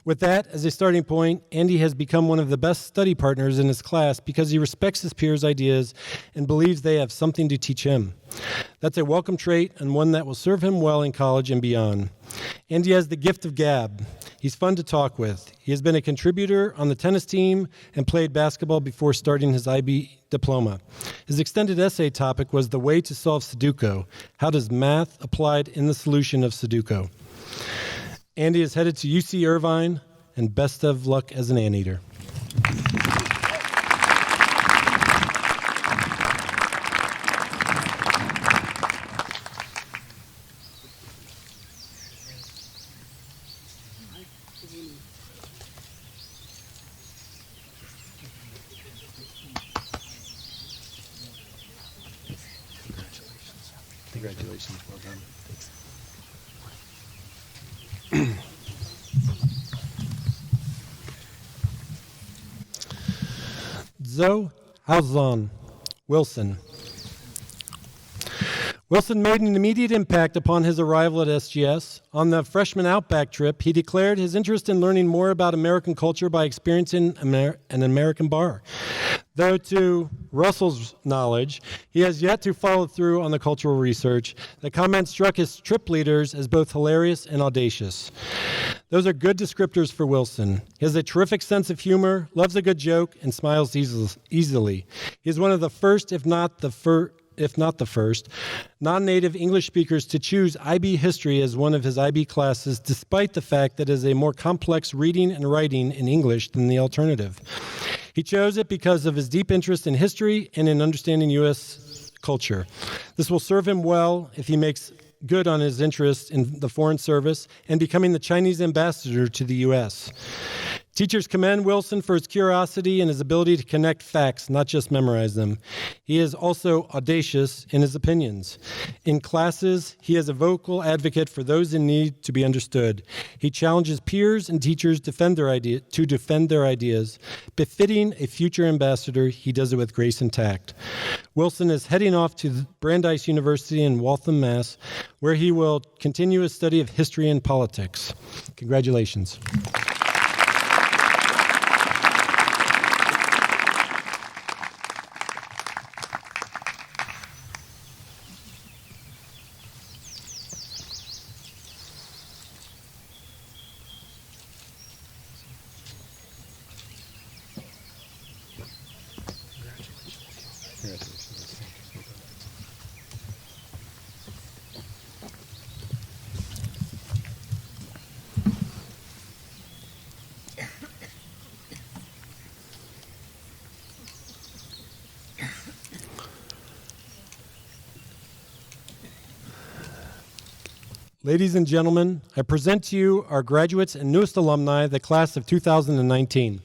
With that as a starting point, Andy has become one of the best study partners in his class because he respects his peers' ideas and believes they have something to teach him. That's a welcome trait and one that will serve him well in college and beyond. Andy has the gift of gab. He's fun to talk with. He has been a contributor on the tennis team and played basketball before starting his IB diploma. His extended essay topic was the way to solve Sudoku. How does math applied in the solution of Sudoku? Andy is headed to UC Irvine, and best of luck as an anteater. Congratulations. Well done. Zhou Haozan, Wilson. Wilson made an immediate impact upon his arrival at SGS. On the freshman Outback trip, he declared his interest in learning more about American culture by experiencing an American bar. Though to Russell's knowledge, he has yet to follow through on the cultural research. The comment struck his trip leaders as both hilarious and audacious. Those are good descriptors for Wilson. He has a terrific sense of humor, loves a good joke, and smiles easily. He is one of the first, if not the first, non-native English speakers to choose IB history as one of his IB classes, despite the fact that it is a more complex reading and writing in English than the alternative. He chose it because of his deep interest in history and in understanding U.S. culture. This will serve him well if he makes good on his interest in the Foreign Service and becoming the Chinese ambassador to the U.S. Teachers commend Wilson for his curiosity and his ability to connect facts, not just memorize them. He is also audacious in his opinions. In classes, he is a vocal advocate for those in need to be understood. He challenges peers and teachers to defend their ideas. Befitting a future ambassador, he does it with grace and tact. Wilson is heading off to Brandeis University in Waltham, Mass., where he will continue his study of history and politics. Congratulations. Ladies and gentlemen, I present to you our graduates and newest alumni, the class of 2019.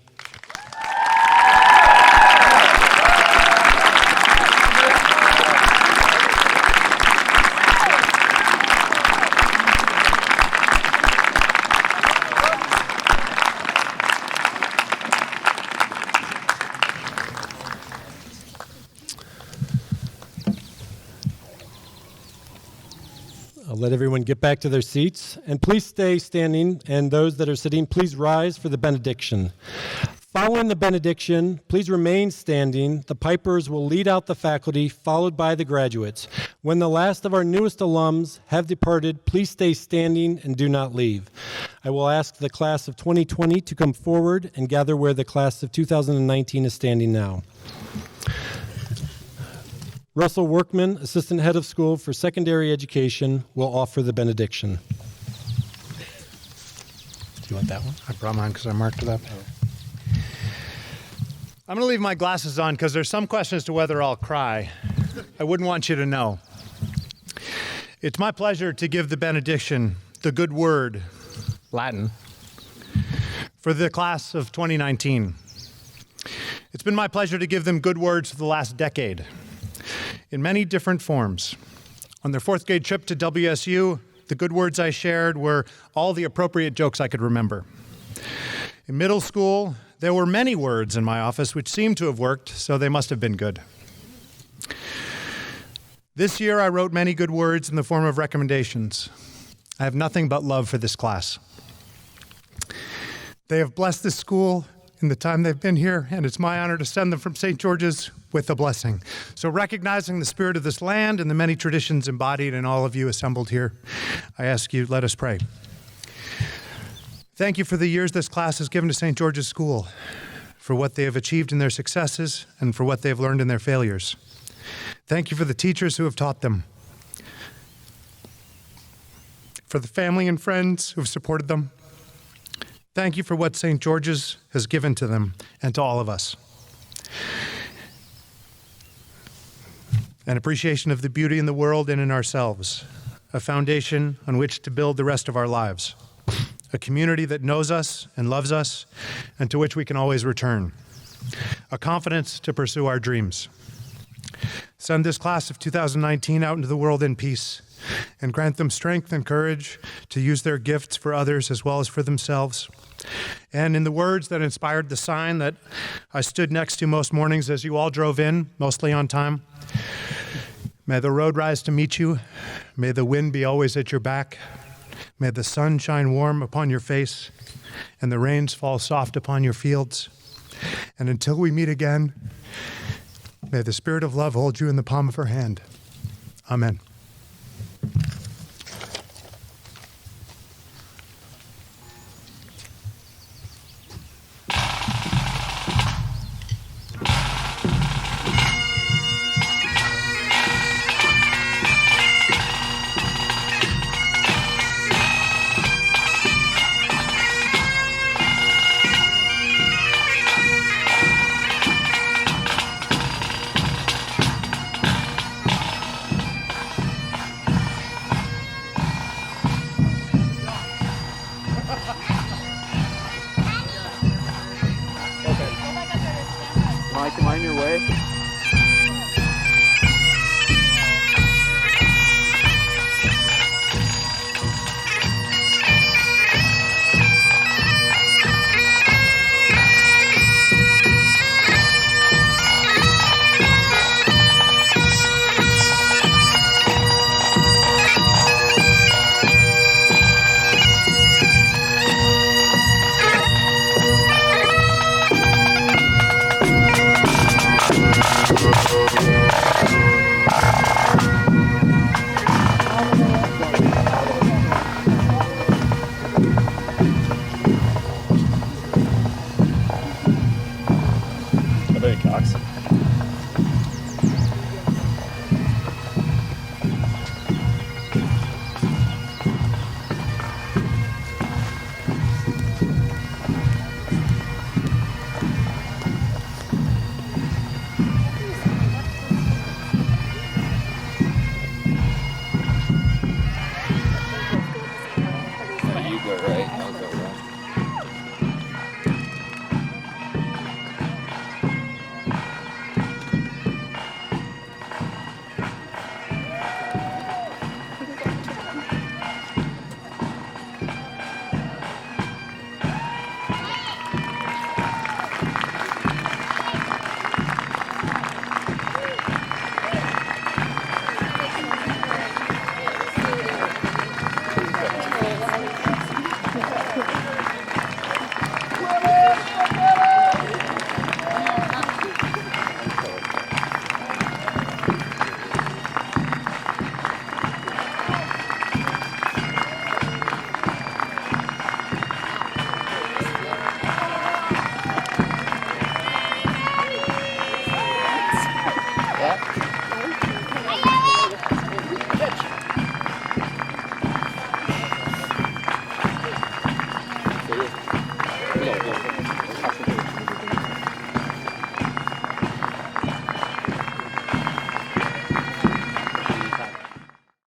I'll let everyone get back to their seats. And please stay standing, and those that are sitting, please rise for the benediction. Following the benediction, please remain standing. The pipers will lead out the faculty, followed by the graduates. When the last of our newest alums have departed, please stay standing and do not leave. I will ask the class of 2020 to come forward and gather where the class of 2019 is standing now. Russell Workman, Assistant Head of School for Secondary Education, will offer the benediction. Do you want that one? I brought mine because I marked it up. I'm going to leave my glasses on because there's some question as to whether I'll cry. I wouldn't want you to know. It's my pleasure to give the benediction, the good word, Latin, for the class of 2019. It's been my pleasure to give them good words for the last decade, in many different forms. On their fourth grade trip to WSU, the good words I shared were all the appropriate jokes I could remember. In middle school, there were many words in my office which seemed to have worked, so they must have been good. This year, I wrote many good words in the form of recommendations. I have nothing but love for this class. They have blessed this school in the time they've been here, and it's my honor to send them from St. George's with a blessing. So recognizing the spirit of this land and the many traditions embodied in all of you assembled here, I ask you, let us pray. Thank you for the years this class has given to St. George's School, for what they have achieved in their successes and for what they have learned in their failures. Thank you for the teachers who have taught them, for the family and friends who have supported them. Thank you for what St. George's has given to them and to all of us. An appreciation of the beauty in the world and in ourselves, a foundation on which to build the rest of our lives, a community that knows us and loves us and to which we can always return, a confidence to pursue our dreams. Send this class of 2019 out into the world in peace, and grant them strength and courage to use their gifts for others as well as for themselves. And in the words that inspired the sign that I stood next to most mornings as you all drove in, mostly on time, may the road rise to meet you, may the wind be always at your back, may the sun shine warm upon your face, and the rains fall soft upon your fields. And until we meet again, may the spirit of love hold you in the palm of her hand. Amen. your way.